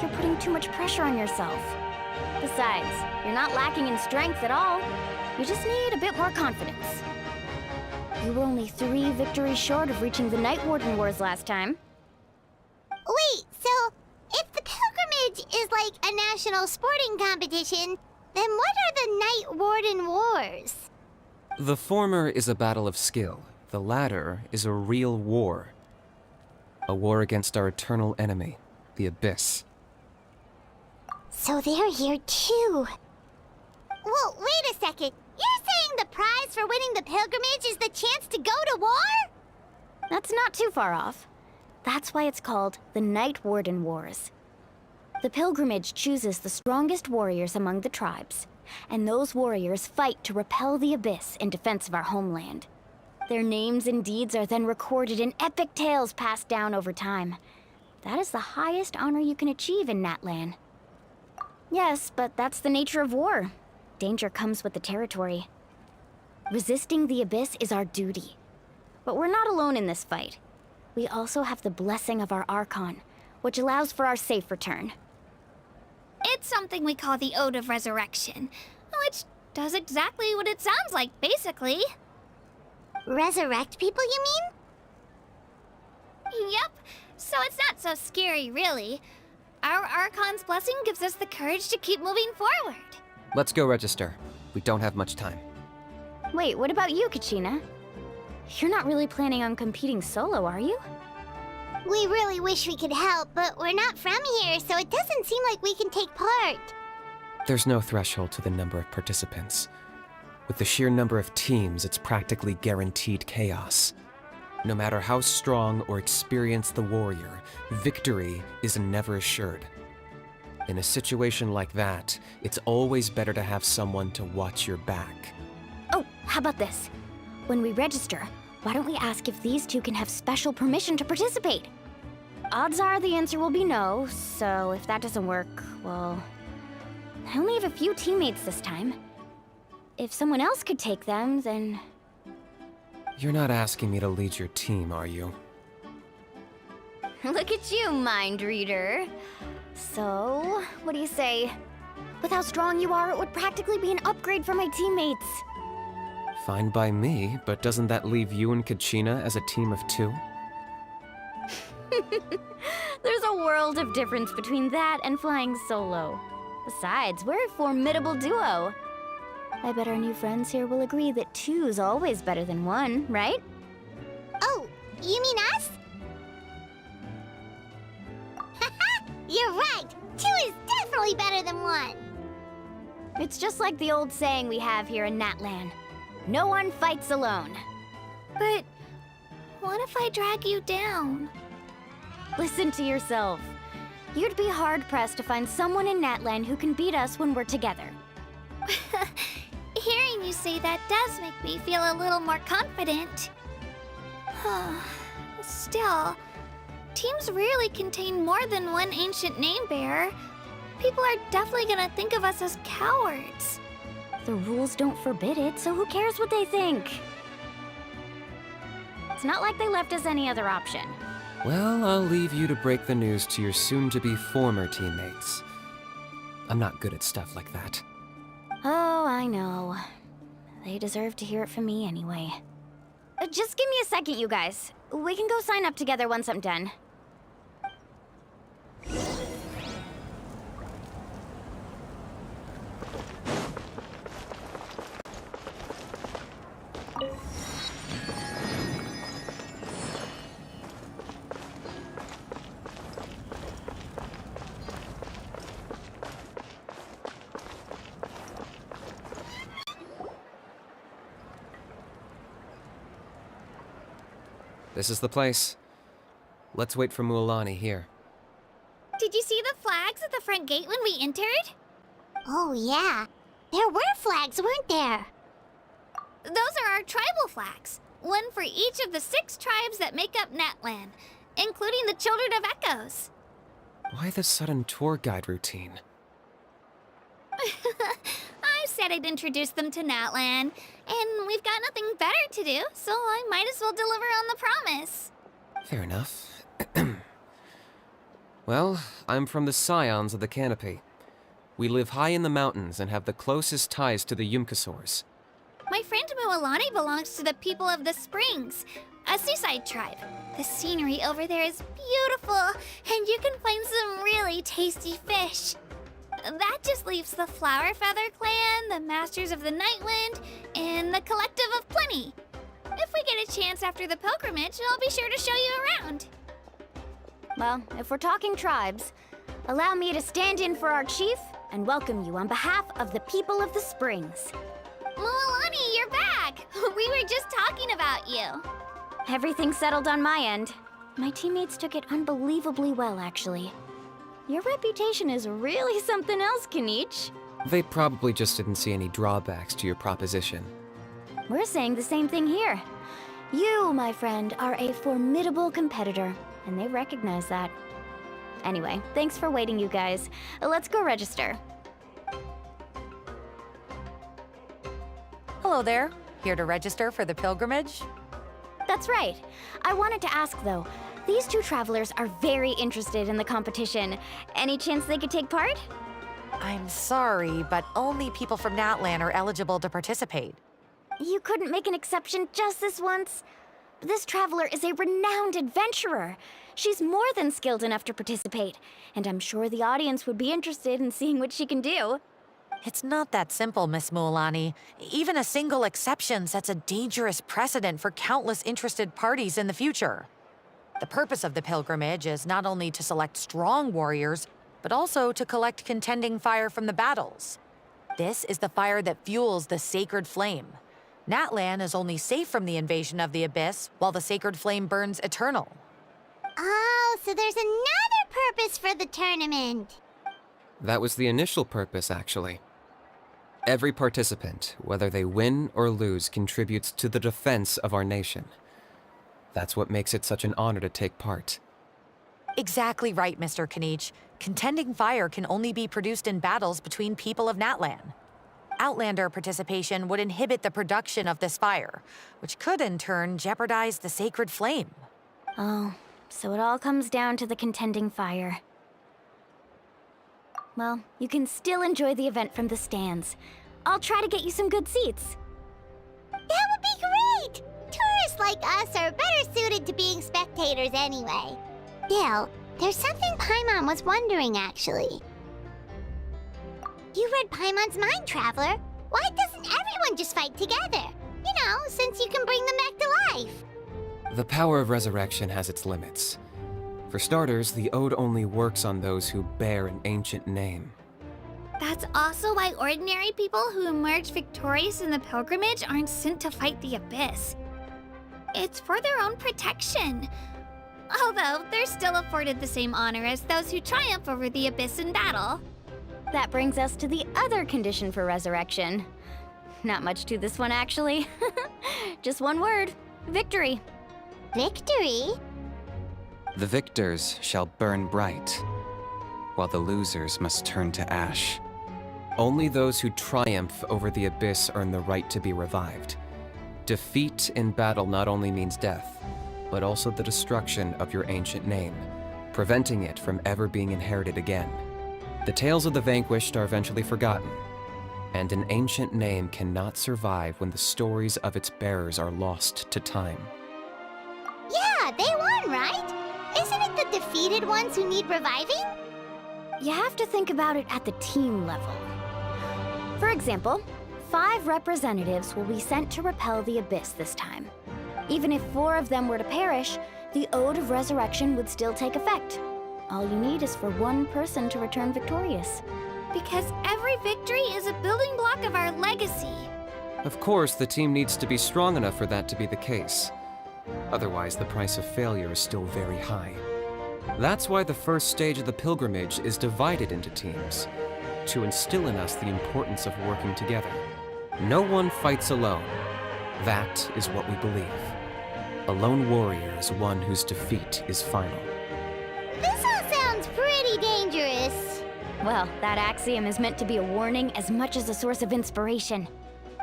You're putting too much pressure on yourself. Besides, you're not lacking in strength at all. You just need a bit more confidence. You were only 3 victories short of reaching the Night Warden Wars last time. Wait, so if the pilgrimage is like a national sporting competition, then what are the Night Warden Wars? The former is a battle of skill. The latter is a real war. A war against our eternal enemy, the Abyss. So they're here too. Well, wait a second. You're saying the prize for winning the pilgrimage is the chance to go to war? That's not too far off. That's why it's called the Night Warden Wars. The pilgrimage chooses the strongest warriors among the tribes, and those warriors fight to repel the Abyss in defense of our homeland. Their names and deeds are then recorded in epic tales passed down over time. That is the highest honor you can achieve in Natlan. Yes, but that's the nature of war. Danger comes with the territory. Resisting the Abyss is our duty. But we're not alone in this fight. We also have the blessing of our Archon, which allows for our safe return. It's something we call the Ode of Resurrection, which does exactly what it sounds like, basically. Resurrect people, you mean? Yep, so it's not so scary, really. Our Archon's blessing gives us the courage to keep moving forward. Let's go register. We don't have much time. Wait, what about you, Kachina? You're not really planning on competing solo, are you? We really wish we could help, but we're not from here, so it doesn't seem like we can take part. There's no threshold to the number of participants. With the sheer number of teams, it's practically guaranteed chaos. No matter how strong or experienced the warrior, victory is never assured. In a situation like that, it's always better to have someone to watch your back. Oh, how about this? When we register, why don't we ask if these two can have special permission to participate? Odds are the answer will be no, so if that doesn't work, well... I only have a few teammates this time. If someone else could take them, then... You're not asking me to lead your team, are you? Look at you, mind reader. So, what do you say? With how strong you are, it would practically be an upgrade for my teammates. Fine by me, but doesn't that leave you and Kachina as a team of 2? There's a world of difference between that and flying solo. Besides, we're a formidable duo. I bet our new friends here will agree that 2's always better than 1, right? Oh, you mean us? You're right! 2 is definitely better than 1! It's just like the old saying we have here in Natlan. No one fights alone. But what if I drag you down? Listen to yourself. You'd be hard-pressed to find someone in Natlan who can beat us when we're together. Hearing you say that does make me feel a little more confident. Still, teams rarely contain more than one ancient name bearer. People are definitely gonna think of us as cowards. The rules don't forbid it, so who cares what they think? It's not like they left us any other option. Well, I'll leave you to break the news to your soon-to-be former teammates. I'm not good at stuff like that. Oh, I know. They deserve to hear it from me anyway. Just give me a second, you guys. We can go sign up together once I'm done. This is the place. Let's wait for Mualani here. Did you see the flags at the front gate when we entered? Oh yeah, there were flags, weren't there? Those are our tribal flags. One for each of the 6 tribes that make up Natlan, including the Children of Echoes. Why the sudden tour guide routine? I said I'd introduce them to Natlan, and we've got nothing better to do, so I might as well deliver on the promise. Fair enough. Well, I'm from the Scions of the Canopy. We live high in the mountains and have the closest ties to the Yumkasaurs. My friend Mualani belongs to the people of the Springs, a seaside tribe. The scenery over there is beautiful, and you can find some really tasty fish. That just leaves the Flower Feather Clan, the Masters of the Nightwind, and the Collective of Plenty. If we get a chance after the pilgrimage, I'll be sure to show you around. Well, if we're talking tribes, allow me to stand in for our chief and welcome you on behalf of the people of the Springs. Mualani, you're back! We were just talking about you. Everything's settled on my end. My teammates took it unbelievably well, actually. Your reputation is really something else, Kinich. They probably just didn't see any drawbacks to your proposition. We're saying the same thing here. You, my friend, are a formidable competitor, and they recognize that. Anyway, thanks for waiting, you guys. Let's go register. Hello there. Here to register for the pilgrimage? That's right. I wanted to ask, though. These 2 travelers are very interested in the competition. Any chance they could take part? I'm sorry, but only people from Natlan are eligible to participate. You couldn't make an exception just this once? This traveler is a renowned adventurer. She's more than skilled enough to participate, and I'm sure the audience would be interested in seeing what she can do. It's not that simple, Miss Mualani. Even a single exception sets a dangerous precedent for countless interested parties in the future. The purpose of the pilgrimage is not only to select strong warriors, but also to collect contending fire from the battles. This is the fire that fuels the sacred flame. Natlan is only safe from the invasion of the Abyss, while the sacred flame burns eternal. Oh, so there's another purpose for the tournament. That was the initial purpose, actually. Every participant, whether they win or lose, contributes to the defense of our nation. That's what makes it such an honor to take part. Exactly right, Mr. Kinich. Contending fire can only be produced in battles between people of Natlan. Outlander participation would inhibit the production of this fire, which could in turn jeopardize the sacred flame. Oh, so it all comes down to the contending fire. Well, you can still enjoy the event from the stands. I'll try to get you some good seats. That would be great! Tourists like us are better suited to being spectators anyway. Still, there's something Paimon was wondering, actually. You read Paimon's mind, Traveler. Why doesn't everyone just fight together? You know, since you can bring them back to life. The power of resurrection has its limits. For starters, the ode only works on those who bear an ancient name. That's also why ordinary people who emerge victorious in the pilgrimage aren't sent to fight the Abyss. It's for their own protection. Although, they're still afforded the same honor as those who triumph over the Abyss in battle. That brings us to the other condition for resurrection. Not much to this one, actually. Just one word: victory. Victory? The victors shall burn bright, while the losers must turn to ash. Only those who triumph over the Abyss earn the right to be revived. Defeat in battle not only means death, but also the destruction of your ancient name, preventing it from ever being inherited again. The tales of the vanquished are eventually forgotten, and an ancient name cannot survive when the stories of its bearers are lost to time. Yeah, they won, right? Isn't it the defeated ones who need reviving? You have to think about it at the team level. For example, 5 representatives will be sent to repel the Abyss this time. Even if 4 of them were to perish, the Ode of Resurrection would still take effect. All you need is for 1 person to return victorious. Because every victory is a building block of our legacy. Of course, the team needs to be strong enough for that to be the case. Otherwise, the price of failure is still very high. That's why the first stage of the pilgrimage is divided into teams, to instill in us the importance of working together. No one fights alone. That is what we believe. A lone warrior is one whose defeat is final. This all sounds pretty dangerous. Well, that axiom is meant to be a warning as much as a source of inspiration.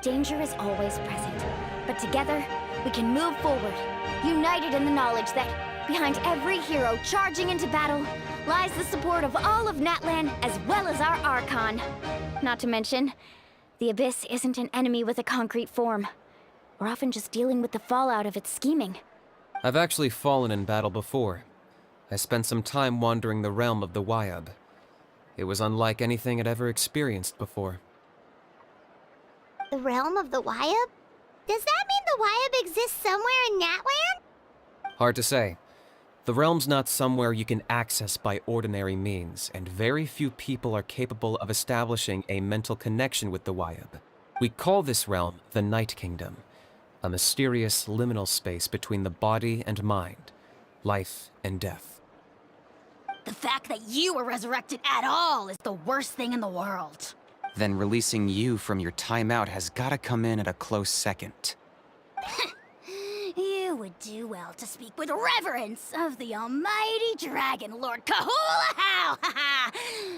Danger is always present, but together, we can move forward, united in the knowledge that behind every hero charging into battle lies the support of all of Natlan as well as our Archon. Not to mention, the Abyss isn't an enemy with a concrete form. We're often just dealing with the fallout of its scheming. I've actually fallen in battle before. I spent some time wandering the realm of the Wyab. It was unlike anything I'd ever experienced before. The realm of the Wyab? Does that mean the Wyab exists somewhere in Natlan? Hard to say. The realm's not somewhere you can access by ordinary means, and very few people are capable of establishing a mental connection with the Wyab. We call this realm the Night Kingdom, a mysterious liminal space between the body and mind, life and death. The fact that you were resurrected at all is the worst thing in the world. Then releasing you from your timeout has gotta come in at a close second. You would do well to speak with reverence of the almighty Dragon Lord Kahula-How!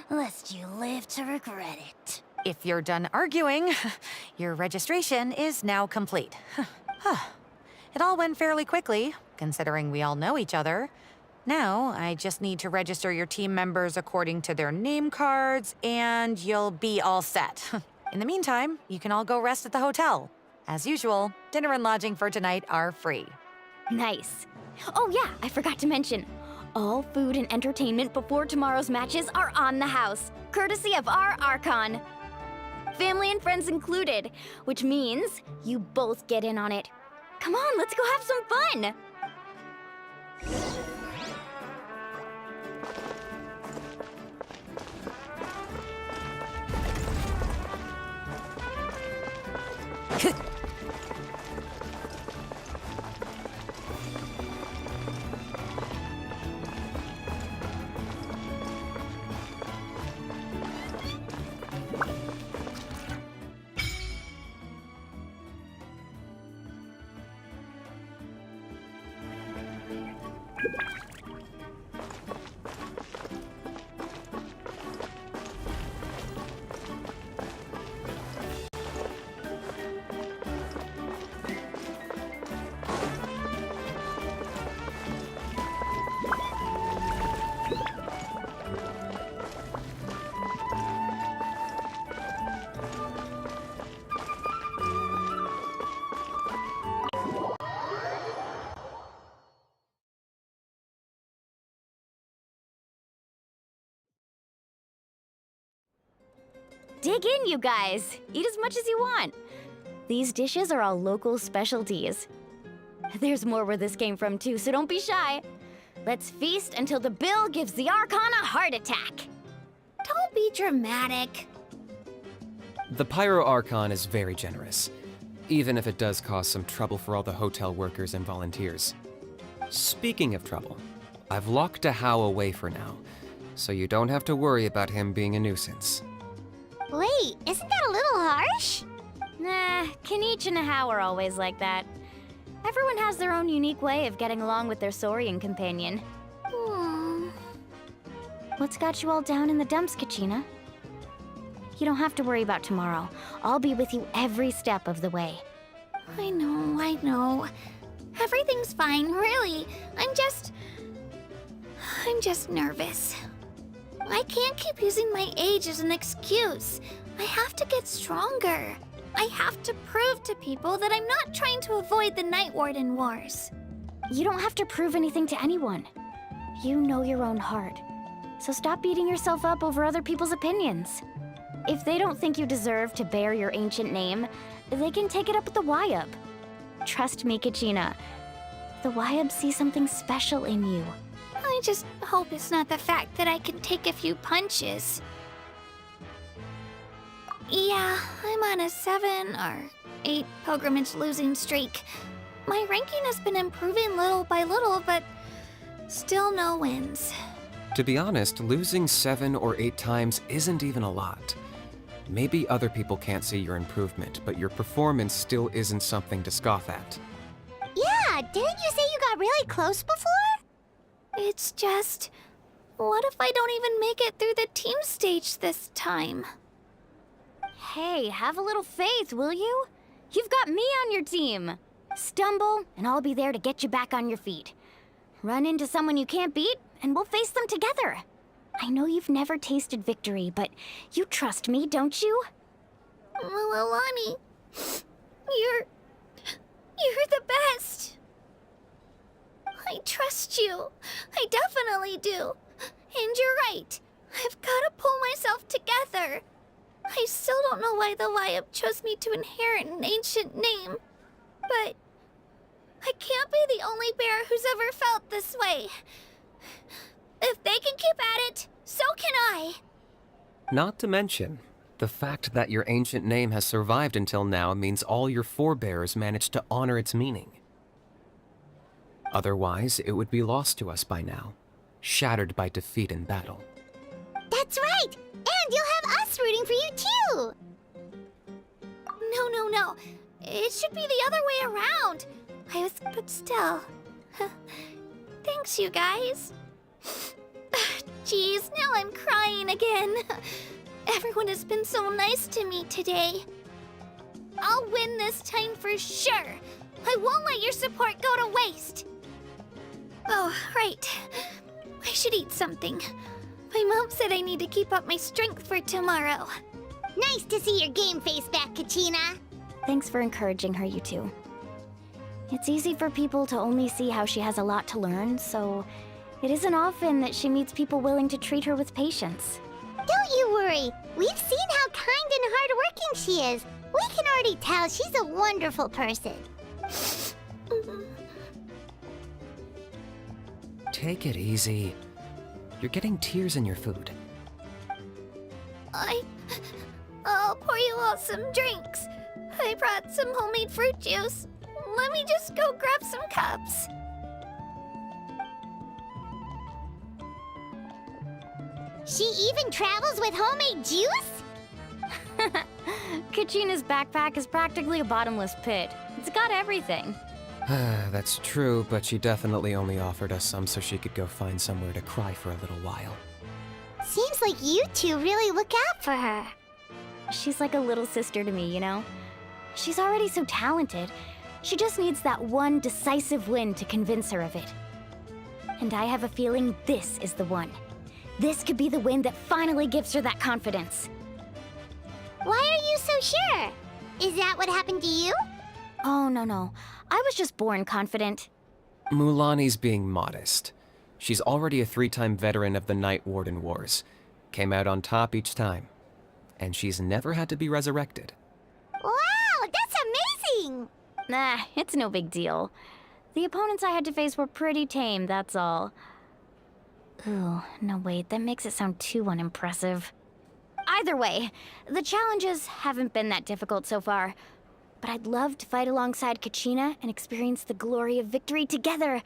Lest you live to regret it. If you're done arguing, your registration is now complete. It all went fairly quickly, considering we all know each other. Now, I just need to register your team members according to their name cards, and you'll be all set. In the meantime, you can all go rest at the hotel. As usual, dinner and lodging for tonight are free. Nice. Oh yeah, I forgot to mention. All food and entertainment before tomorrow's matches are on the house, courtesy of our Archon. Family and friends included, which means you both get in on it. Come on, let's go have some fun! Dig in, you guys! Eat as much as you want! These dishes are all local specialties. There's more where this came from too, so don't be shy. Let's feast until the bill gives the Archon a heart attack. Don't be dramatic. The Pyro Archon is very generous, even if it does cause some trouble for all the hotel workers and volunteers. Speaking of trouble, I've locked a How away for now, so you don't have to worry about him being a nuisance. Wait, isn't that a little harsh? Nah, Kinich and How are always like that. Everyone has their own unique way of getting along with their Saurian companion. What's got you all down in the dumps, Kachina? You don't have to worry about tomorrow. I'll be with you every step of the way. I know. Everything's fine, really. I'm just nervous. I can't keep using my age as an excuse. I have to get stronger. I have to prove to people that I'm not trying to avoid the Night Warden Wars. You don't have to prove anything to anyone. You know your own heart. So stop beating yourself up over other people's opinions. If they don't think you deserve to bear your ancient name, they can take it up with the Wyab. Trust me, Kachina. The Wyab see something special in you. I just hope it's not the fact that I can take a few punches. Yeah, I'm on a 7 or 8 pilgrimage losing streak. My ranking has been improving little by little, but still no wins. To be honest, losing 7 or 8 times isn't even a lot. Maybe other people can't see your improvement, but your performance still isn't something to scoff at. Yeah, didn't you say you got really close before? It's just, what if I don't even make it through the team stage this time? Hey, have a little faith, will you? You've got me on your team. Stumble, and I'll be there to get you back on your feet. Run into someone you can't beat, and we'll face them together. I know you've never tasted victory, but you trust me, don't you? Mualani, you're the best. I trust you. I definitely do. And you're right. I've got to pull myself together. I still don't know why the Wyab chose me to inherit an ancient name. But I can't be the only bear who's ever felt this way. If they can keep at it, so can I. Not to mention, the fact that your ancient name has survived until now means all your forebears managed to honor its meaning. Otherwise, it would be lost to us by now, shattered by defeat in battle. That's right! And you'll have us rooting for you too! No. It should be the other way around. But still. Thanks, you guys. Geez, now I'm crying again. Everyone has been so nice to me today. I'll win this time for sure. I won't let your support go to waste. Oh, right. I should eat something. My mom said I need to keep up my strength for tomorrow. Nice to see your game face back, Kachina. Thanks for encouraging her, you two. It's easy for people to only see how she has a lot to learn, so it isn't often that she meets people willing to treat her with patience. Don't you worry. We've seen how kind and hardworking she is. We can already tell she's a wonderful person. Take it easy. You're getting tears in your food. I'll pour you all some drinks. I brought some homemade fruit juice. Let me just go grab some cups. She even travels with homemade juice? Kachina's backpack is practically a bottomless pit. It's got everything. That's true, but she definitely only offered us some so she could go find somewhere to cry for a little while. Seems like you two really look out for her. She's like a little sister to me, you know? She's already so talented. She just needs that one decisive win to convince her of it. And I have a feeling this is the one. This could be the win that finally gives her that confidence. Why are you so sure? Is that what happened to you? Oh, no. I was just born confident. Mualani's being modest. She's already a 3-time veteran of the Night Warden Wars. Came out on top each time. And she's never had to be resurrected. Wow, that's amazing! Nah, it's no big deal. The opponents I had to face were pretty tame, that's all. Ooh, no wait, that makes it sound too unimpressive. Either way, the challenges haven't been that difficult so far. But I'd love to fight alongside Kachina and experience the glory of victory together.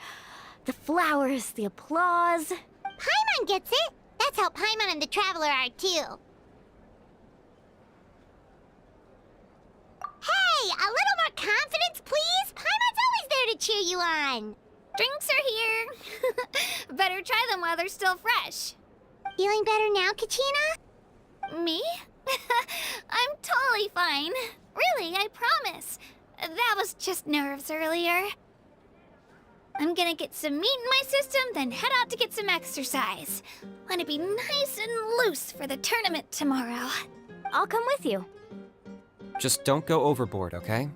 The flowers, the applause. Paimon gets it! That's how Paimon and the Traveler are, too. Hey, a little more confidence, please? Paimon's always there to cheer you on. Drinks are here. Better try them while they're still fresh. Feeling better now, Kachina? Me? I'm totally fine. Really, I promise. That was just nerves earlier. I'm gonna get some meat in my system, then head out to get some exercise. Want to be nice and loose for the tournament tomorrow. I'll come with you. Just don't go overboard, okay?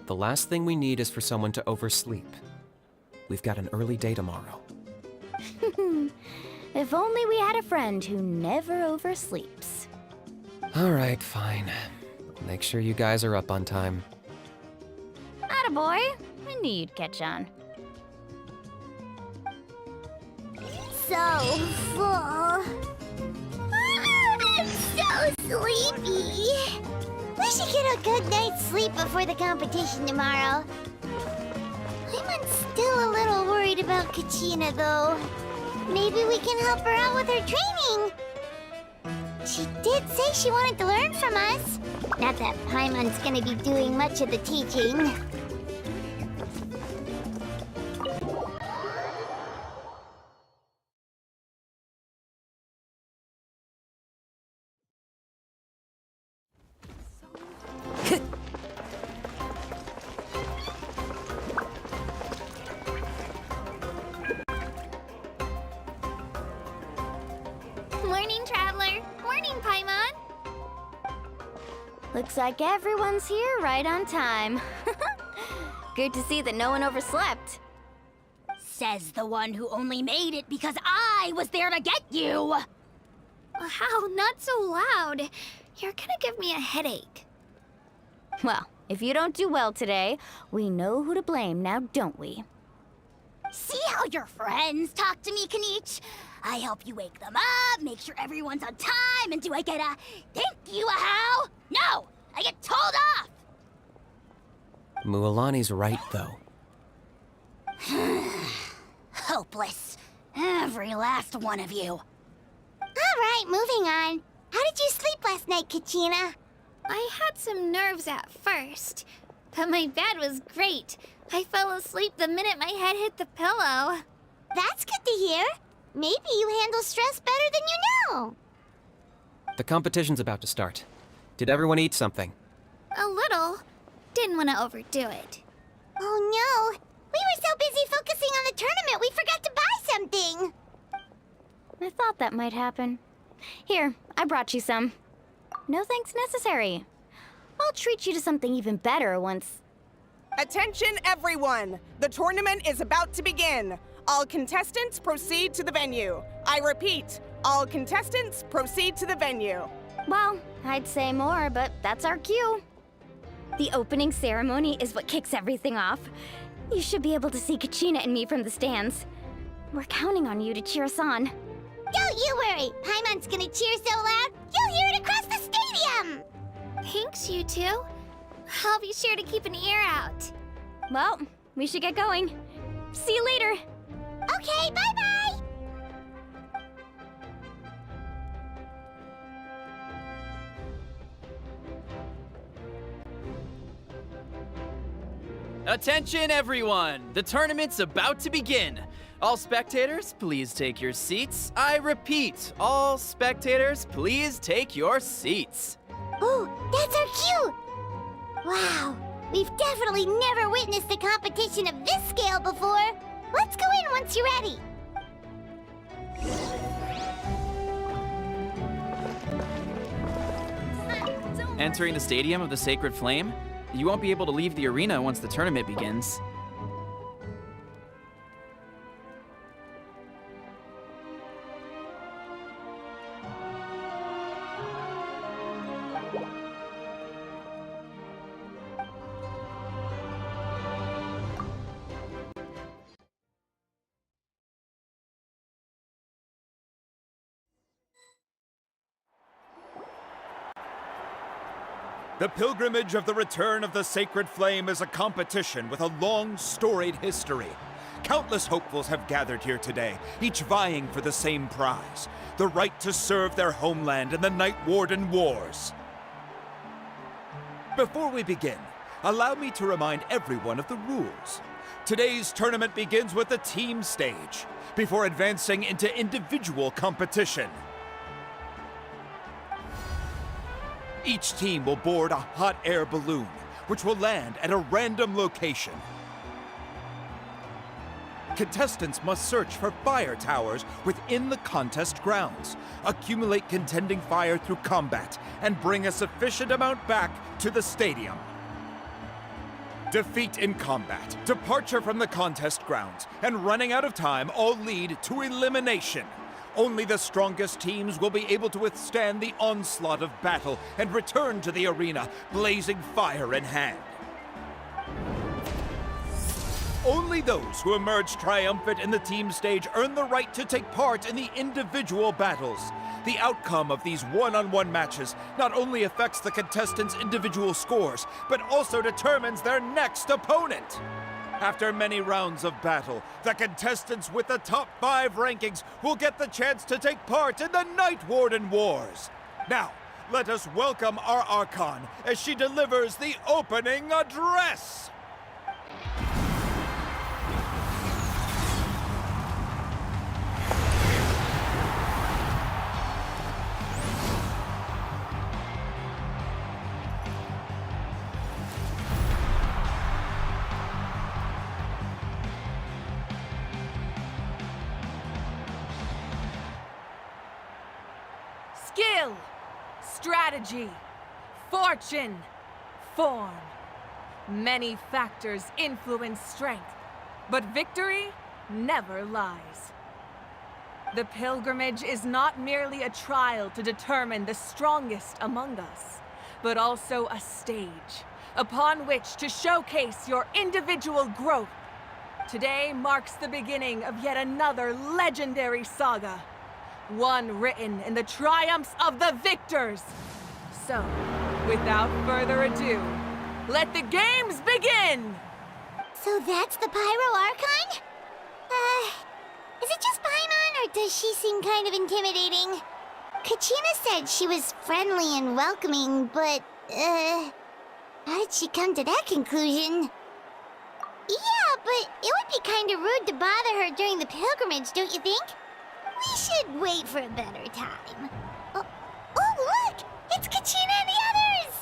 The last thing we need is for someone to oversleep. We've got an early day tomorrow. If only we had a friend who never oversleeps. Alright, fine. Make sure you guys are up on time. Attaboy. I knew you'd catch on. So full. I'm so sleepy. We should get a good night's sleep before the competition tomorrow. I'm still a little worried about Kachina, though. Maybe we can help her out with her training. She did say she wanted to learn from us. Not that Paimon's gonna be doing much of the teaching. Morning, Traveler. Morning, Paimon. Looks like everyone's here right on time. Good to see that no one overslept. Says the one who only made it because I was there to get you! Wow, not so loud. You're gonna give me a headache. Well, if you don't do well today, we know who to blame now, don't we? See how your friends talk to me, Kinich? I help you wake them up, make sure everyone's on time, and do I get a thank you, a how? No! I get told off! Mualani's right, though. Hopeless. Every last one of you. Alright, moving on. How did you sleep last night, Kachina? I had some nerves at first, but my bed was great. I fell asleep the minute my head hit the pillow. That's good to hear. Maybe you handle stress better than you know. The competition's about to start. Did everyone eat something? A little. Didn't want to overdo it. Oh no! We were so busy focusing on the tournament we forgot to buy something! I thought that might happen. Here, I brought you some. No thanks necessary. I'll treat you to something even better once... Attention everyone! The tournament is about to begin. All contestants proceed to the venue. I repeat, all contestants proceed to the venue. Well, I'd say more, but that's our cue. The opening ceremony is what kicks everything off. You should be able to see Kachina and me from the stands. We're counting on you to cheer us on. Don't you worry! Paimon's gonna cheer so loud, you'll hear it across the stadium! Thanks, you two. I'll be sure to keep an ear out. Well, we should get going. See you later. Okay, bye-bye! Attention everyone! The tournament's about to begin. All spectators, please take your seats. I repeat, all spectators, please take your seats. Ooh, that's our cue! Wow, we've definitely never witnessed a competition of this scale before. Let's go in once you're ready. Entering the Stadium of the Sacred Flame, you won't be able to leave the arena once the tournament begins. The pilgrimage of the return of the sacred flame is a competition with a long, storied history. Countless hopefuls have gathered here today, each vying for the same prize, the right to serve their homeland in the Night Warden Wars. Before we begin, allow me to remind everyone of the rules. Today's tournament begins with the team stage, before advancing into individual competition. Each team will board a hot air balloon, which will land at a random location. Contestants must search for fire towers within the contest grounds, accumulate contending fire through combat, and bring a sufficient amount back to the stadium. Defeat in combat, departure from the contest grounds, and running out of time all lead to elimination. Only the strongest teams will be able to withstand the onslaught of battle and return to the arena, blazing fire in hand. Only those who emerge triumphant in the team stage earn the right to take part in the individual battles. The outcome of these one-on-one matches not only affects the contestants' individual scores, but also determines their next opponent. After many rounds of battle, the contestants with the top 5 rankings will get the chance to take part in the Night Warden Wars. Now, let us welcome our Archon as she delivers the opening address. Skill, strategy, fortune, form. Many factors influence strength, but victory never lies. The pilgrimage is not merely a trial to determine the strongest among us, but also a stage upon which to showcase your individual growth. Today marks the beginning of yet another legendary saga. One written in the triumphs of the victors. So, without further ado, let the games begin! So that's the Pyro Archon? Is it just Paimon, or does she seem kind of intimidating? Kachina said she was friendly and welcoming, but, how did she come to that conclusion? Yeah, but it would be kind of rude to bother her during the pilgrimage, don't you think? We should wait for a better time. Oh, look! It's Kachina and the others!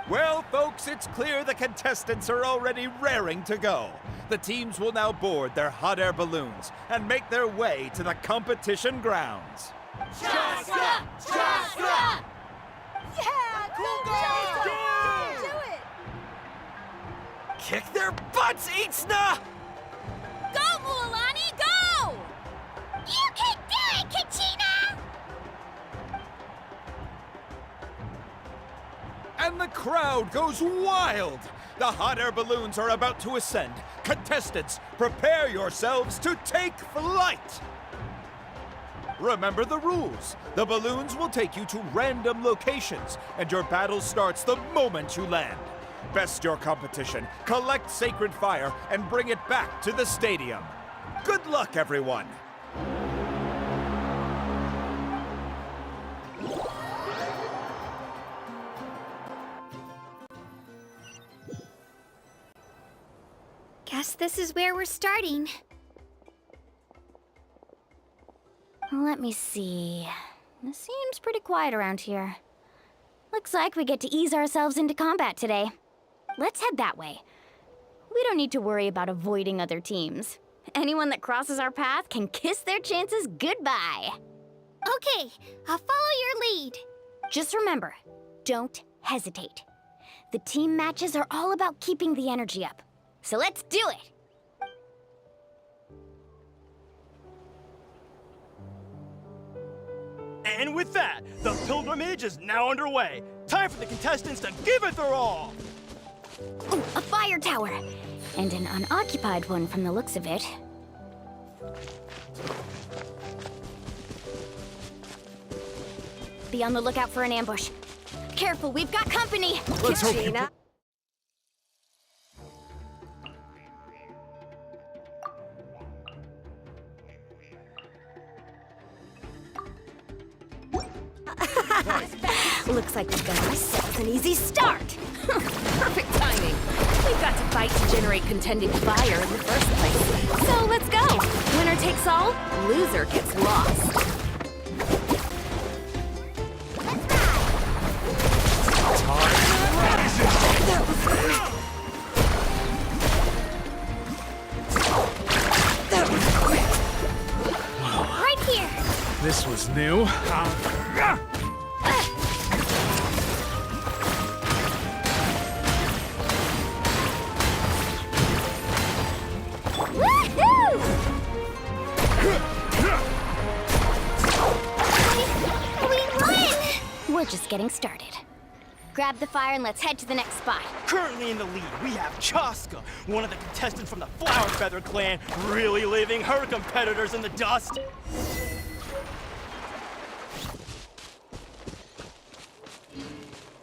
Well, folks, it's clear the contestants are already raring to go. The teams will now board their hot air balloons and make their way to the competition grounds. Chaska! Chaska! Yeah, cool girl! Do it! Kick their butts, Itzna! Go, Mualani, go! You can do it, Kachina! And the crowd goes wild! The hot air balloons are about to ascend. Contestants, prepare yourselves to take flight! Remember the rules. The balloons will take you to random locations, and your battle starts the moment you land. Best your competition, collect sacred fire, and bring it back to the stadium. Good luck, everyone! Guess this is where we're starting. Let me see. It seems pretty quiet around here. Looks like we get to ease ourselves into combat today. Let's head that way. We don't need to worry about avoiding other teams. Anyone that crosses our path can kiss their chances goodbye. Okay, I'll follow your lead. Just remember, don't hesitate. The team matches are all about keeping the energy up. So let's do it! And with that, the pilgrimage is now underway. Time for the contestants to give it their all! Ooh, a fire tower! And an unoccupied one from the looks of it. Be on the lookout for an ambush. careful, we've got company. Let's hope you... Looks like we've got ourselves an easy start. Perfect timing. We've got to fight to generate contending fire in the first place. So let's go. Winner takes all, loser gets lost. Right here. This was new. We're just getting started. Grab the fire and let's head to the next spot. Currently in the lead, we have Chaska, one of the contestants from the Flower Feather clan, really leaving her competitors in the dust.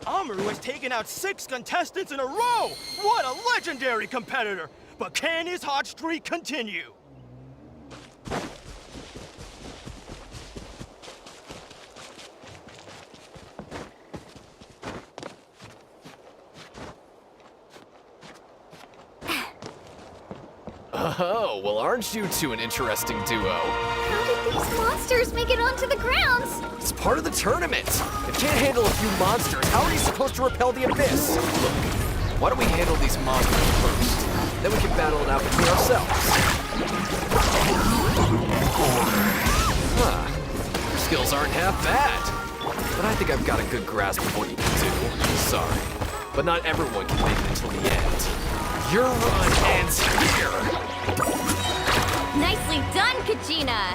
Amaru has taken out 6 contestants in a row! What a legendary competitor! But can his hot streak continue? Oh, well, aren't you two an interesting duo? How did these monsters make it onto the grounds? It's part of the tournament. If you can't handle a few monsters, how are you supposed to repel the abyss? Look, why don't we handle these monsters first? Then we can battle it out between ourselves. Huh. Your skills aren't half bad. But I think I've got a good grasp of what you can do. Sorry, but not everyone can make it until the end. Your run ends here! Nicely done, Kachina!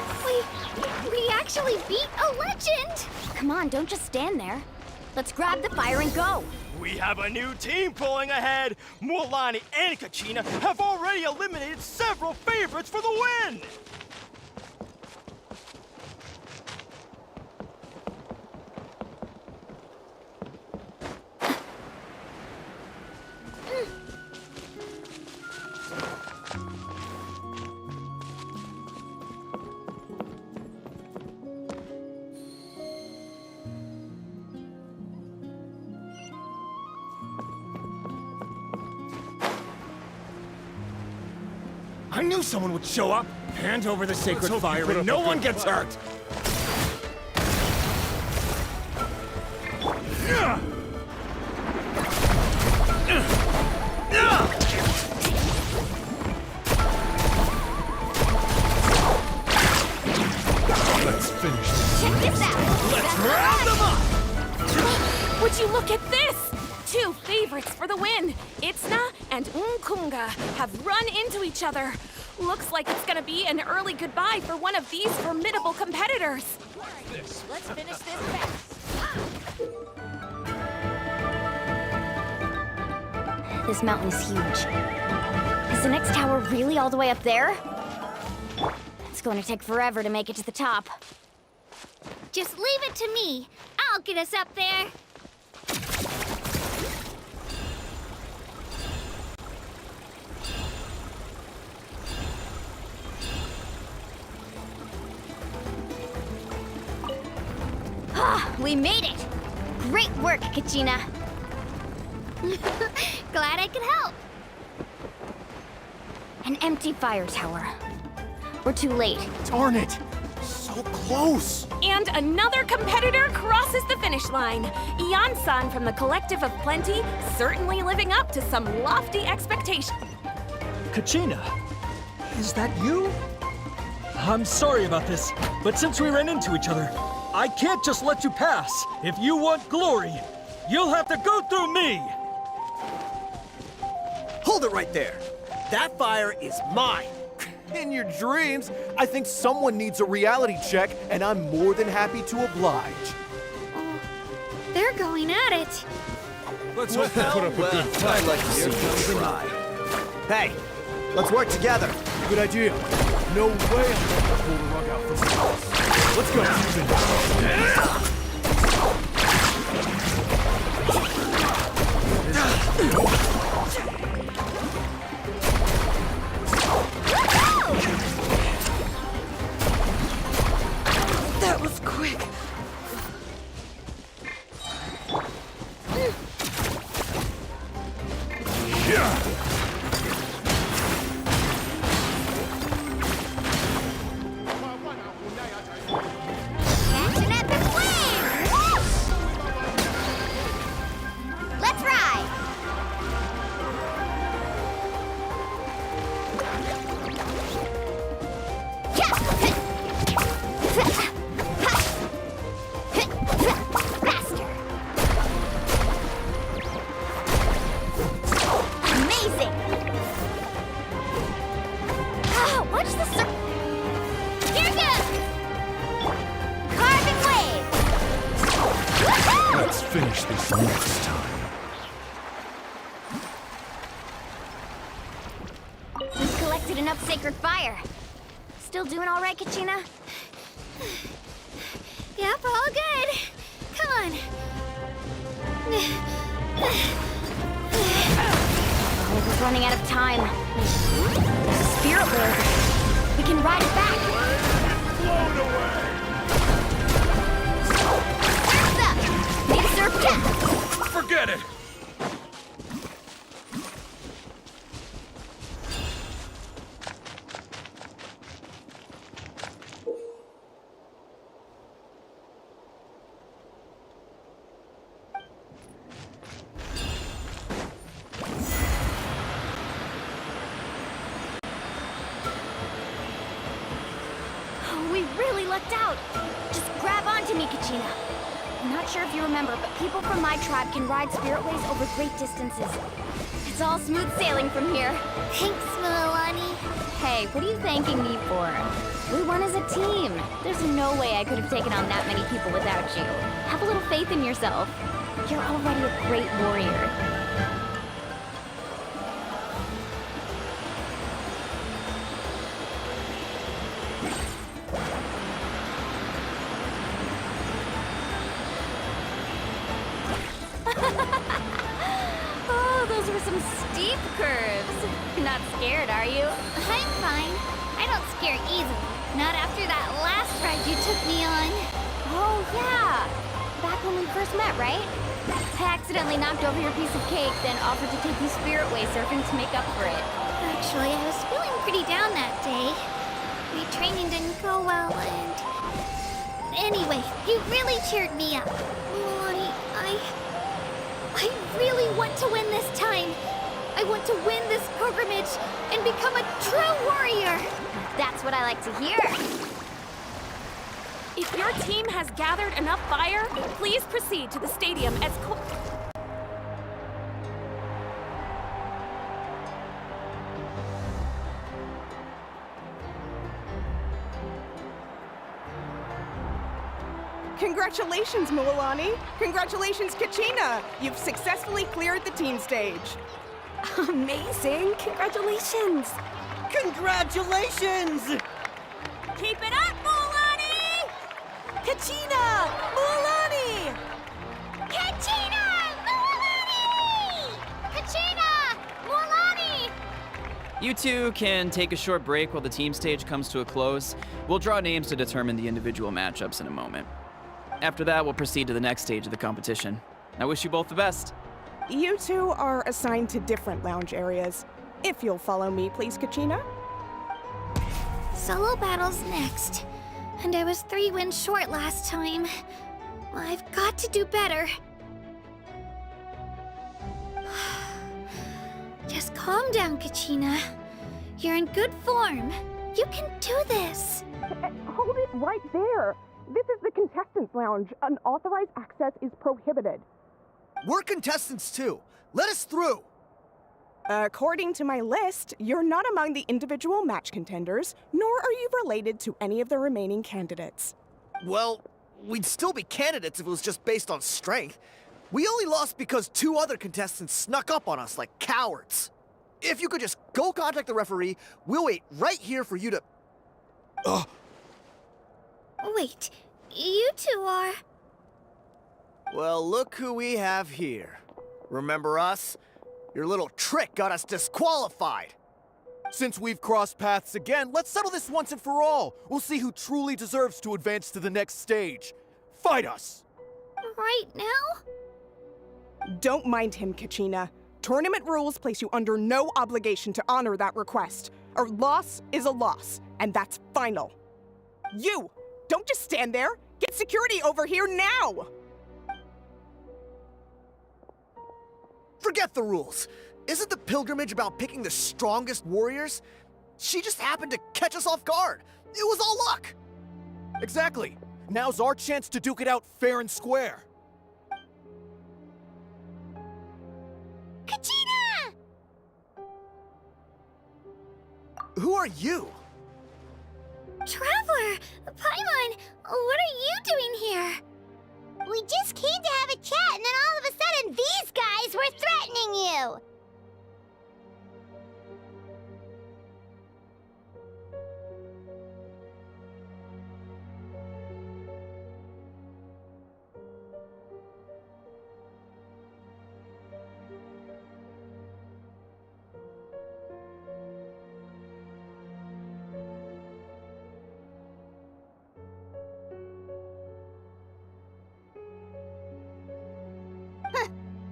We actually beat a legend! Come on, don't just stand there. Let's grab the fire and go! We have a new team pulling ahead! Mualani and Kachina have already eliminated several favorites for the win! I knew someone would show up! Hand over the sacred fire and no one gets hurt! Let's finish this. Check this out! Let's round them up! Would you look at this? 2 favorites for the win. Itzna and Unkunga have run into each other. Looks like it's gonna be an early goodbye for one of these formidable competitors. Let's finish this fast. This mountain is huge. Is the next tower really all the way up there? It's going to take forever to make it to the top. Just leave it to me. I'll get us up there. Ah, we made it! Great work, Kachina! Glad I could help. An empty fire tower. We're too late. Darn it! So close! And another competitor crosses the finish line. Ian-san from the Collective of Plenty, certainly living up to some lofty expectations. Kachina, is that you? I'm sorry about this, but since we ran into each other, I can't just let you pass. If you want glory, you'll have to go through me! Hold it right there. That fire is mine. In your dreams, I think someone needs a reality check, and I'm more than happy to oblige. They're going at it. Let's hope they put up a good fight. I'd like to see you try. Hey, let's work together. Good idea. No way I'm going to pull the rug out from the Let's go, Susan. That was quick. Catch an epic wave! Let's ride! Faster! Amazing! Oh, watch the Here goes! Carving wave! Let's finish this next time. We've collected enough sacred fire. Still doing all right, Kachina? Yep, all good. Come on. Oh, we're running out of time. There's a spirit wave. We can ride it back. Float away! Surf's up! Need a surf jet! Forget it! Oh, we really lucked out. Just grab onto me, Kachina. I'm not sure if you remember, but people from my tribe can ride spirit ways over great distances. It's all smooth sailing from here. Thanks, Mualani. Hey, what are you thanking me for? We won as a team. There's no way I could have taken on that many people without you. Have a little faith in yourself. You're already a great warrior. Oh, those were some steep curves. You're not scared, are you? I'm fine. I don't scare easily. Not after that last ride you took me on. Oh, yeah. Back when we first met, right? I accidentally knocked over your piece of cake, then offered to take you spirit way surfing to make up for it. Actually, I was feeling pretty down that day. My training didn't go well, and... Anyway, you really cheered me up. Mualani, I really want to win this time. I want to win this pilgrimage and become a true warrior. That's what I like to hear. If your team has gathered enough fire, please proceed to the stadium as Congratulations, Mualani! Congratulations, Kachina! You've successfully cleared the team stage. Amazing! Congratulations! Congratulations! Keep it up, Mualani! Kachina! Mualani! Kachina! Mualani! Kachina! Mualani! You two can take a short break while the team stage comes to a close. We'll draw names to determine the individual matchups in a moment. After that, we'll proceed to the next stage of the competition. I wish you both the best. You two are assigned to different lounge areas. If you'll follow me, please, Kachina. Solo battle's next. And I was 3 wins short last time. I've got to do better. Just calm down, Kachina. You're in good form. You can do this. Hold it right there. This is the contestants' lounge. Unauthorized access is prohibited. We're contestants too. Let us through. According to my list, you're not among the individual match contenders, nor are you related to any of the remaining candidates. Well, we'd still be candidates if it was just based on strength. We only lost because 2 other contestants snuck up on us like cowards. If you could just go contact the referee, we'll wait right here for you to... Wait, you two are... Well, look who we have here. Remember us? Your little trick got us disqualified. Since we've crossed paths again, let's settle this once and for all. We'll see who truly deserves to advance to the next stage. Fight us! Right now? Don't mind him, Kachina. Tournament rules place you under no obligation to honor that request. A loss is a loss, and that's final. You! Don't just stand there! Get security over here now! Forget the rules. Isn't the pilgrimage about picking the strongest warriors? She just happened to catch us off guard. It was all luck. Exactly. Now's our chance to duke it out fair and square. Kachina! Who are you? Traveler! Paimon! What are you doing here? We just came to have a chat, and then all of a sudden these guys were threatening you!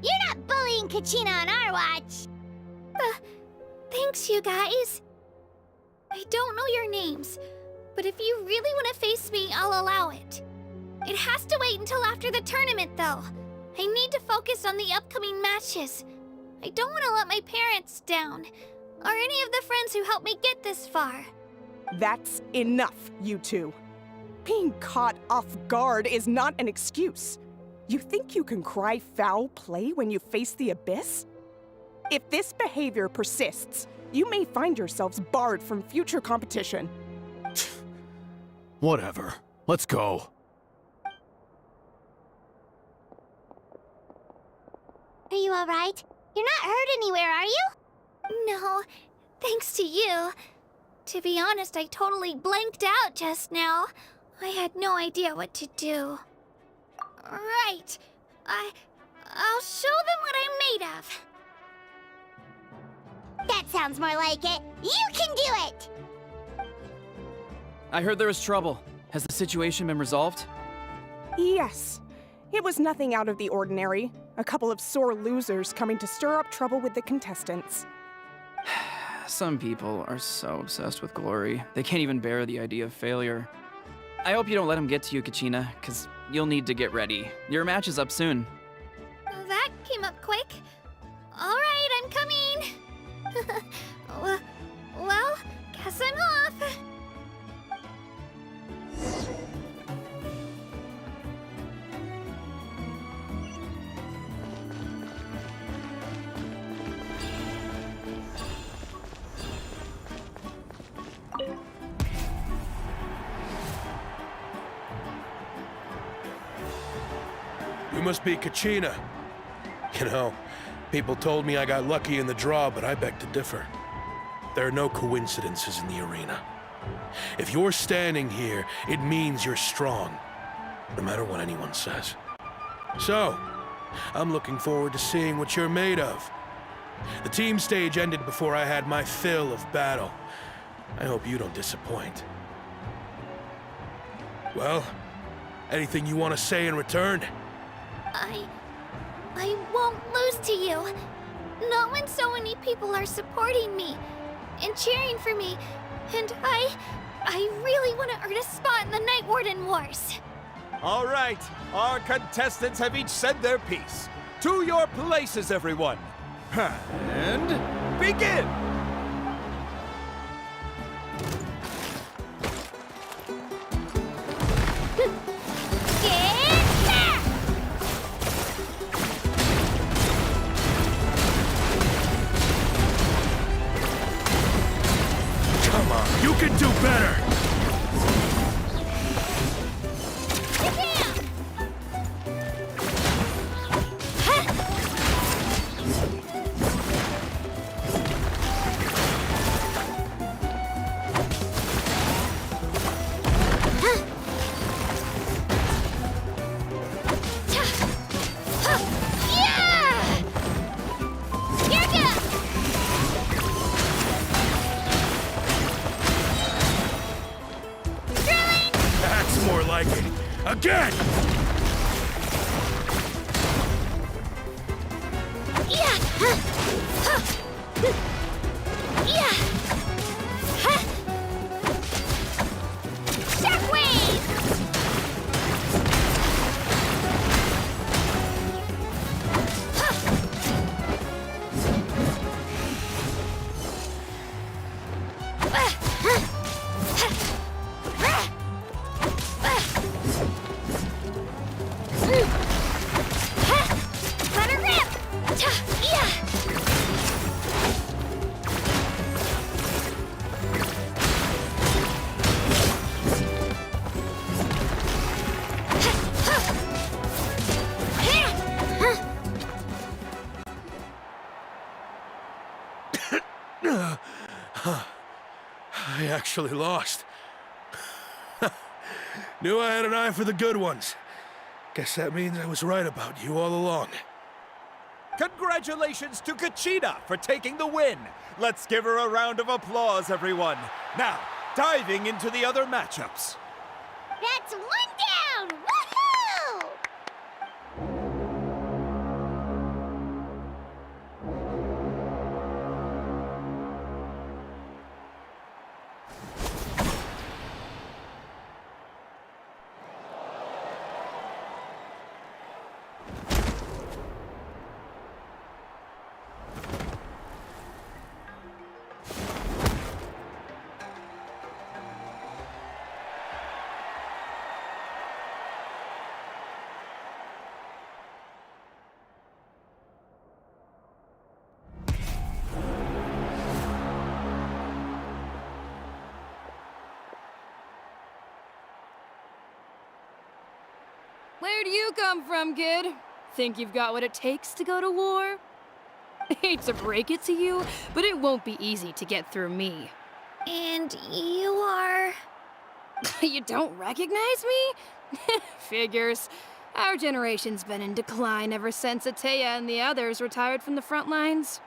You're not bullying Kachina on our watch! Thanks, you guys. I don't know your names, but if you really want to face me, I'll allow it. It has to wait until after the tournament, though. I need to focus on the upcoming matches. I don't want to let my parents down, or any of the friends who helped me get this far. That's enough, you two. Being caught off guard is not an excuse. You think you can cry foul play when you face the abyss? If this behavior persists, you may find yourselves barred from future competition. Whatever. Let's go. Are you alright? You're not hurt anywhere, are you? No, thanks to you. To be honest, I totally blanked out just now. I had no idea what to do. Right. I'll show them what I'm made of. That sounds more like it. You can do it! I heard there was trouble. Has the situation been resolved? Yes. It was nothing out of the ordinary. A couple of sore losers coming to stir up trouble with the contestants. Some people are so obsessed with glory, they can't even bear the idea of failure. I hope you don't let them get to you, Kachina, because you'll need to get ready. Your match is up soon. That came up quick. All right, I'm coming. Well, guess I'm off. You must be Kachina. You know, people told me I got lucky in the draw, but I beg to differ. There are no coincidences in the arena. If you're standing here, it means you're strong, no matter what anyone says. So, I'm looking forward to seeing what you're made of. The team stage ended before I had my fill of battle. I hope you don't disappoint. Well, anything you want to say in return? I won't lose to you. Not when so many people are supporting me and cheering for me. And I really want to earn a spot in the Night Warden Wars. All right, our contestants have each said their piece. To your places, everyone. And begin! You can do better! like it. Again! Yeah! Yeah! Shockwave! Let her rip! Yeah! I actually lost. Knew I had an eye for the good ones. Guess that means I was right about you all along. Congratulations to Kachina for taking the win. Let's give her a round of applause, everyone. Now, diving into the other matchups. That's one down! Woohoo! Where do you come from, kid? Think you've got what it takes to go to war? Hate to break it to you, but it won't be easy to get through me. And you are... You don't recognize me? Figures. Our generation's been in decline ever since Ateya and the others retired from the front lines.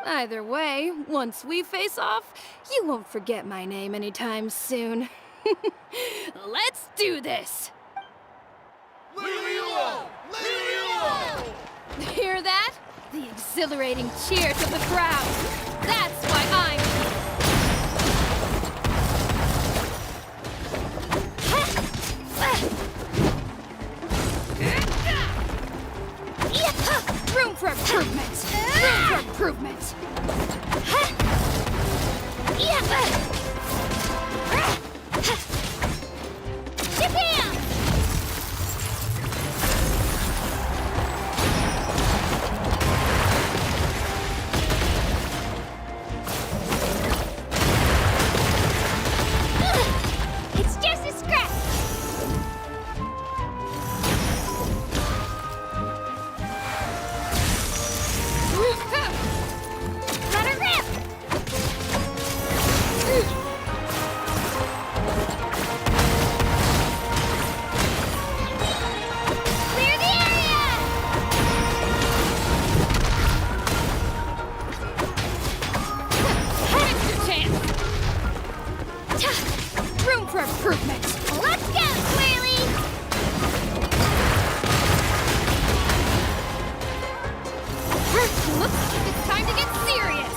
Either way, once we face off, you won't forget my name anytime soon. Let's do this! Hear that? The exhilarating cheers of the crowd. That's why I'm... Room for improvement! Room for improvement! Japan! It's just a scratch! Let her rip! Clear the area! Here's your chance! Room for improvement! Let's go, Squirrely! Looks like it's time to get serious!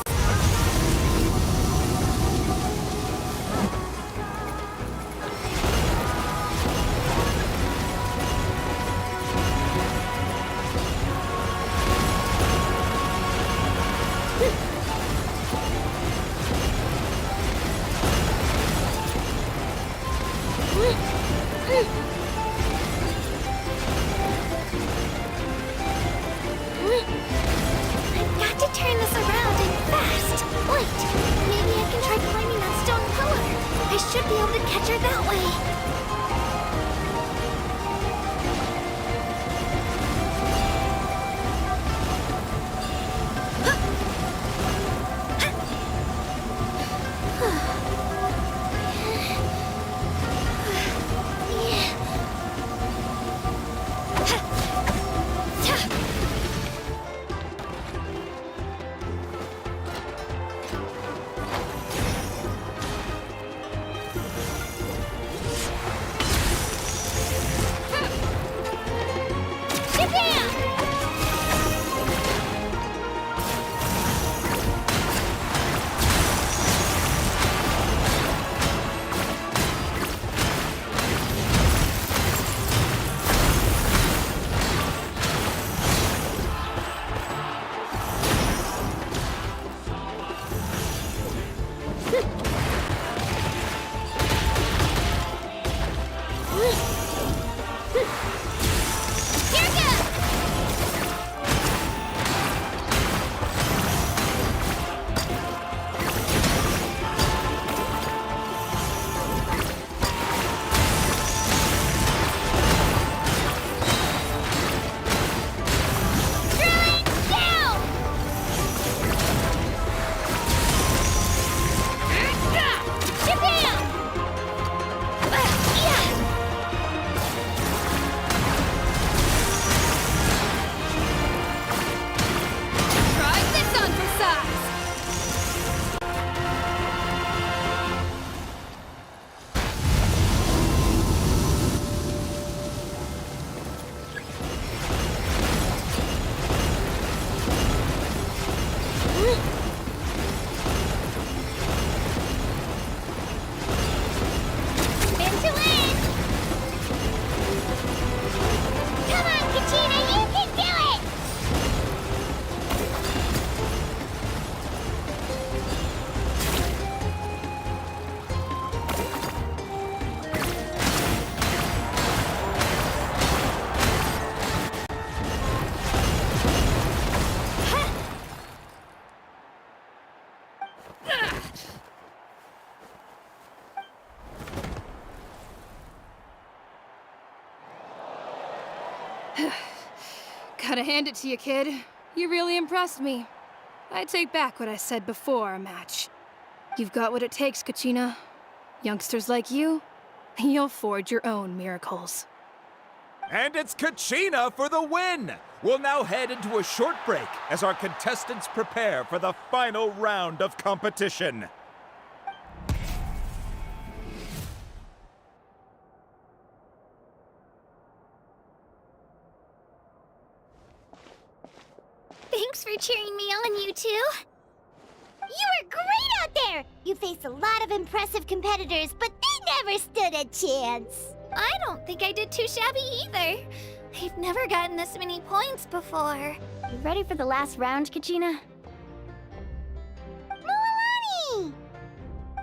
I've got to turn this around and fast. Wait, maybe I can try climbing that stone pillar. I should be able to catch her that way. Gotta hand it to you, kid. You really impressed me. I take back what I said before our match. You've got what it takes, Kachina. Youngsters like you, you'll forge your own miracles. And it's Kachina for the win! We'll now head into a short break as our contestants prepare for the final round of competition. Thanks for cheering me on, you two. You were great out there! You faced a lot of impressive competitors, but they never stood a chance. I don't think I did too shabby either. I've never gotten this many points before. You ready for the last round, Kachina? Mualani!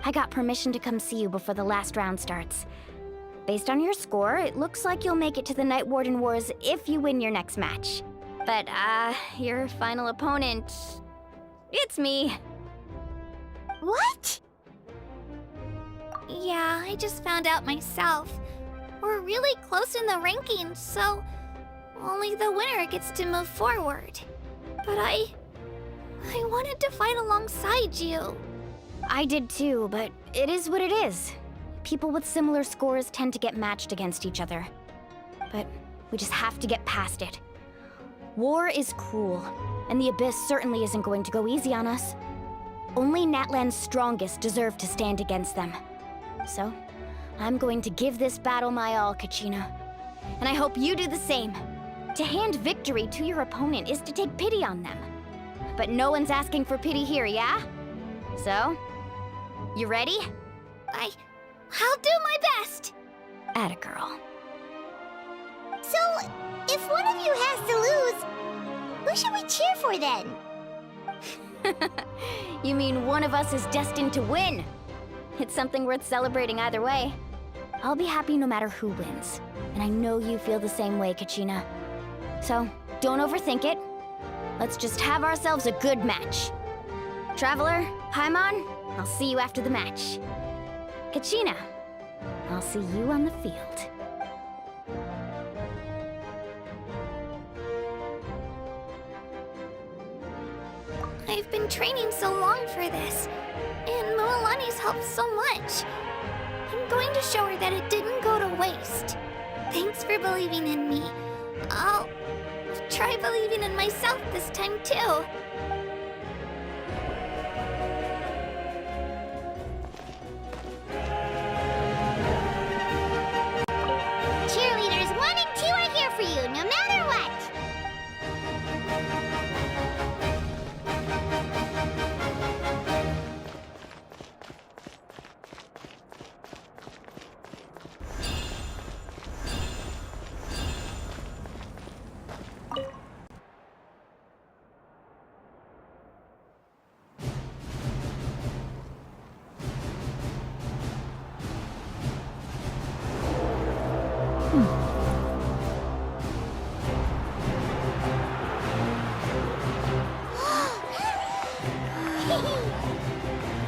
I got permission to come see you before the last round starts. Based on your score, it looks like you'll make it to the Night Warden Wars if you win your next match. But, your final opponent... it's me. What? Yeah, I just found out myself. We're really close in the rankings, so only the winner gets to move forward. But I wanted to fight alongside you. I did too, but it is what it is. People with similar scores tend to get matched against each other. But we just have to get past it. War is cruel, and the Abyss certainly isn't going to go easy on us. Only Natlan's strongest deserve to stand against them. So, I'm going to give this battle my all, Kachina. And I hope you do the same. To hand victory to your opponent is to take pity on them. But no one's asking for pity here, yeah? So, you ready? I'll do my best! Atta girl. So, if one of you has to lose, who should we cheer for then? You mean one of us is destined to win? It's something worth celebrating either way. I'll be happy no matter who wins. And I know you feel the same way, Kachina. So, don't overthink it. Let's just have ourselves a good match. Traveler, Paimon, I'll see you after the match. Kachina, I'll see you on the field. I've been training so long for this, and Mualani's helped so much. I'm going to show her that it didn't go to waste. Thanks for believing in me. I'll try believing in myself this time too. Cheerleaders 1 and 2 are here for you, no matter what.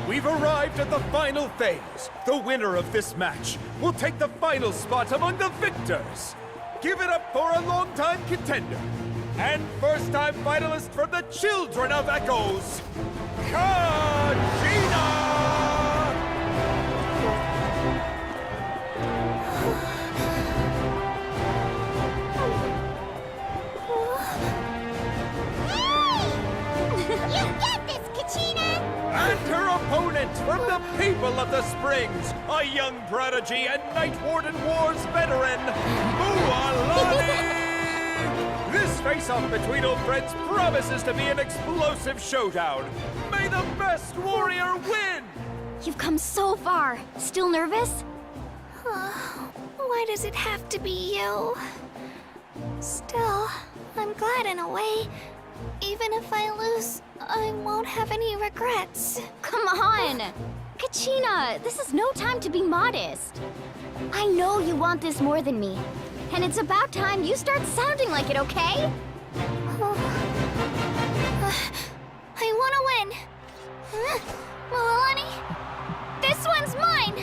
We've arrived at the final phase. The winner of this match will take the final spot among the victors. Give it up for a longtime contender and first-time finalist from the Children of Echoes, Kachina! You get this, Kachina! And her opponent from the people of the Springs, a young prodigy and Night Warden Wars veteran, Mualani! This face-off between old friends promises to be an explosive showdown. May the best warrior win! You've come so far. Still nervous? Why does it have to be you? Still, I'm glad in a way. Even if I lose, I won't have any regrets. Come on! Kachina, this is no time to be modest. I know you want this more than me. And it's about time you start sounding like it, okay? I want to win. Mualani, this one's mine!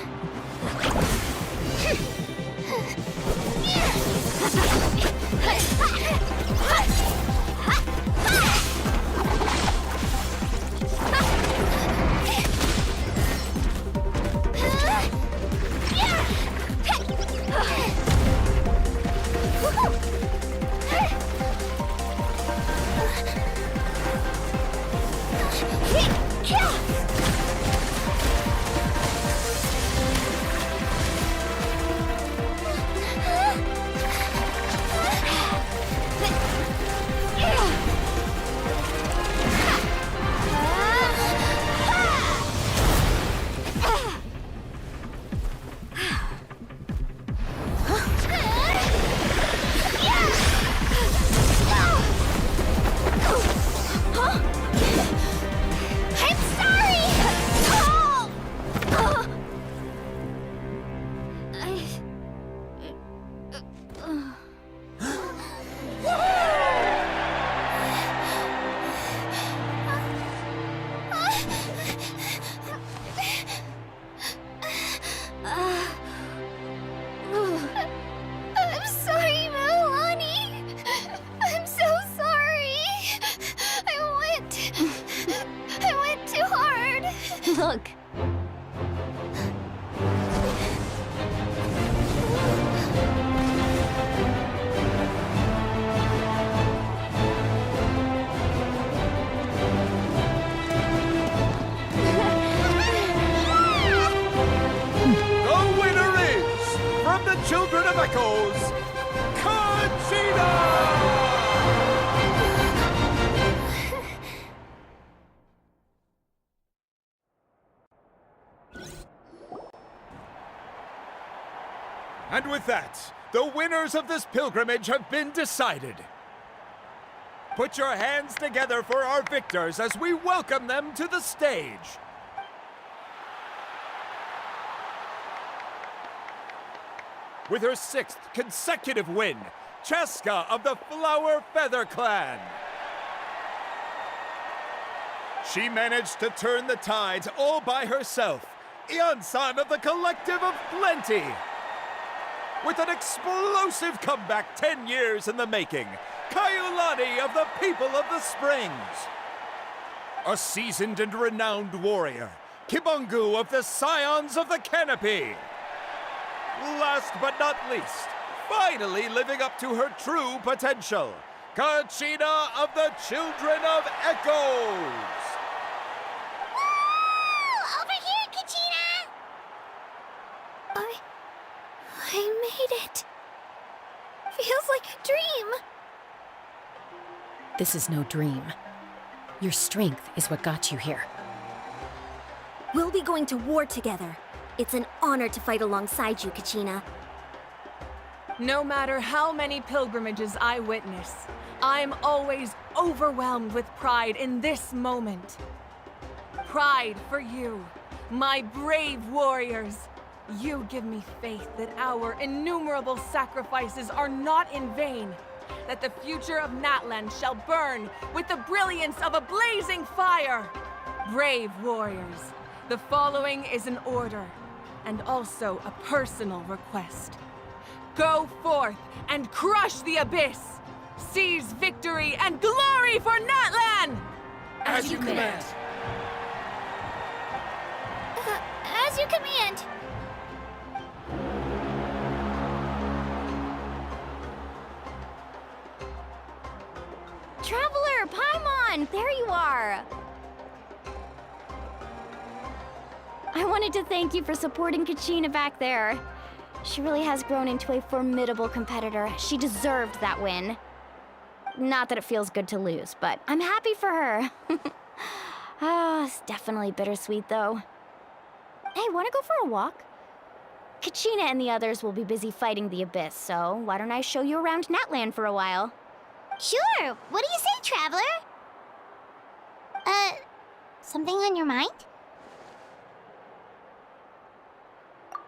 Look. The winner is, from the Children of Echoes, Kachina! And with that, the winners of this pilgrimage have been decided. Put your hands together for our victors as we welcome them to the stage. With her 6th consecutive win, Cheska of the Flower Feather Clan. She managed to turn the tides all by herself, Ian-san of the Collective of Plenty. With an explosive comeback 10 years in the making, Kaiulani of the People of the Springs. A seasoned and renowned warrior, Kibungu of the Scions of the Canopy. Last but not least, finally living up to her true potential, Kachina of the Children of Echoes. Woo! Over here, Kachina! I made it. Feels like a dream. This is no dream. Your strength is what got you here. We'll be going to war together. It's an honor to fight alongside you, Kachina. No matter how many pilgrimages I witness, I'm always overwhelmed with pride in this moment. Pride for you, my brave warriors. You give me faith that our innumerable sacrifices are not in vain, that the future of Natlan shall burn with the brilliance of a blazing fire. Brave warriors, the following is an order, and also a personal request. Go forth and crush the abyss! Seize victory and glory for Natlan! As you command. As you command. Traveler, Paimon, there you are! I wanted to thank you for supporting Kachina back there. She really has grown into a formidable competitor. She deserved that win. Not that it feels good to lose, but I'm happy for her. It's definitely bittersweet, though. Hey, wanna go for a walk? Kachina and the others will be busy fighting the Abyss, so why don't I show you around Natlan for a while? Sure. What do you say, Traveler? Something on your mind?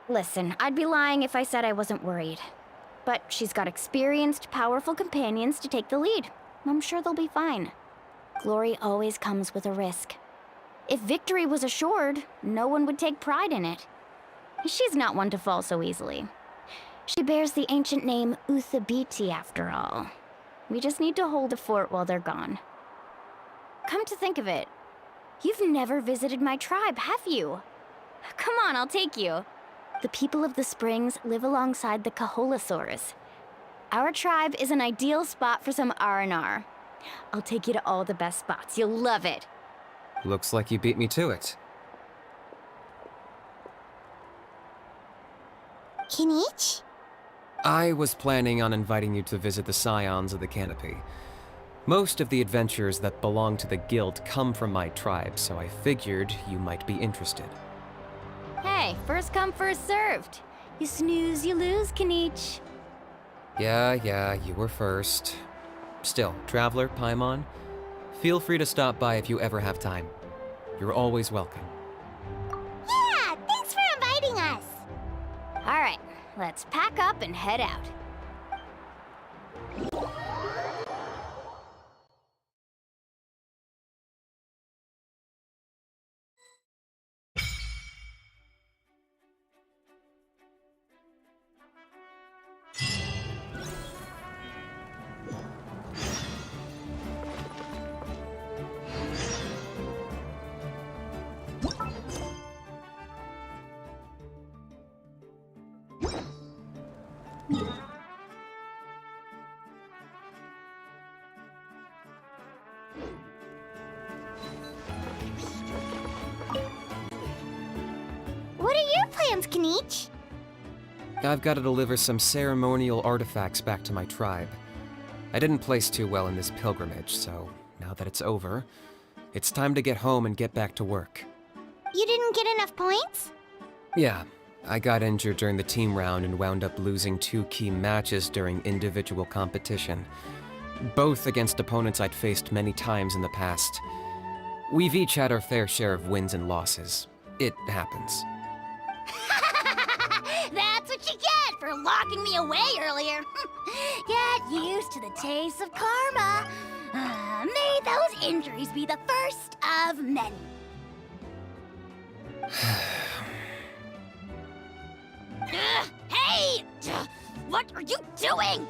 Listen, I'd be lying if I said I wasn't worried. But she's got experienced, powerful companions to take the lead. I'm sure they'll be fine. Glory always comes with a risk. If victory was assured, no one would take pride in it. She's not one to fall so easily. She bears the ancient name Uthabiti after all. We just need to hold the fort while they're gone. Come to think of it, you've never visited my tribe, have you? Come on, I'll take you. The people of the springs live alongside the Kaholasaurs. Our tribe is an ideal spot for some R&R. I'll take you to all the best spots. You'll love it. Looks like you beat me to it. Kinich? I was planning on inviting you to visit the Scions of the Canopy. Most of the adventures that belong to the guild come from my tribe, so I figured you might be interested. Hey, first come, first served. You snooze, you lose, Kinich. Yeah, you were first. Still, Traveler, Paimon, feel free to stop by if you ever have time. You're always welcome. Yeah, thanks for inviting us. All right, let's pack up and head out. What are your plans, Kinich? I've got to deliver some ceremonial artifacts back to my tribe. I didn't place too well in this pilgrimage, so now that it's over, it's time to get home and get back to work. You didn't get enough points? Yeah, I got injured during the team round and wound up losing 2 key matches during individual competition, both against opponents I'd faced many times in the past. We've each had our fair share of wins and losses. It happens. That's what you get for locking me away earlier. Get used to the taste of karma. May those injuries be the first of many. Hey! What are you doing?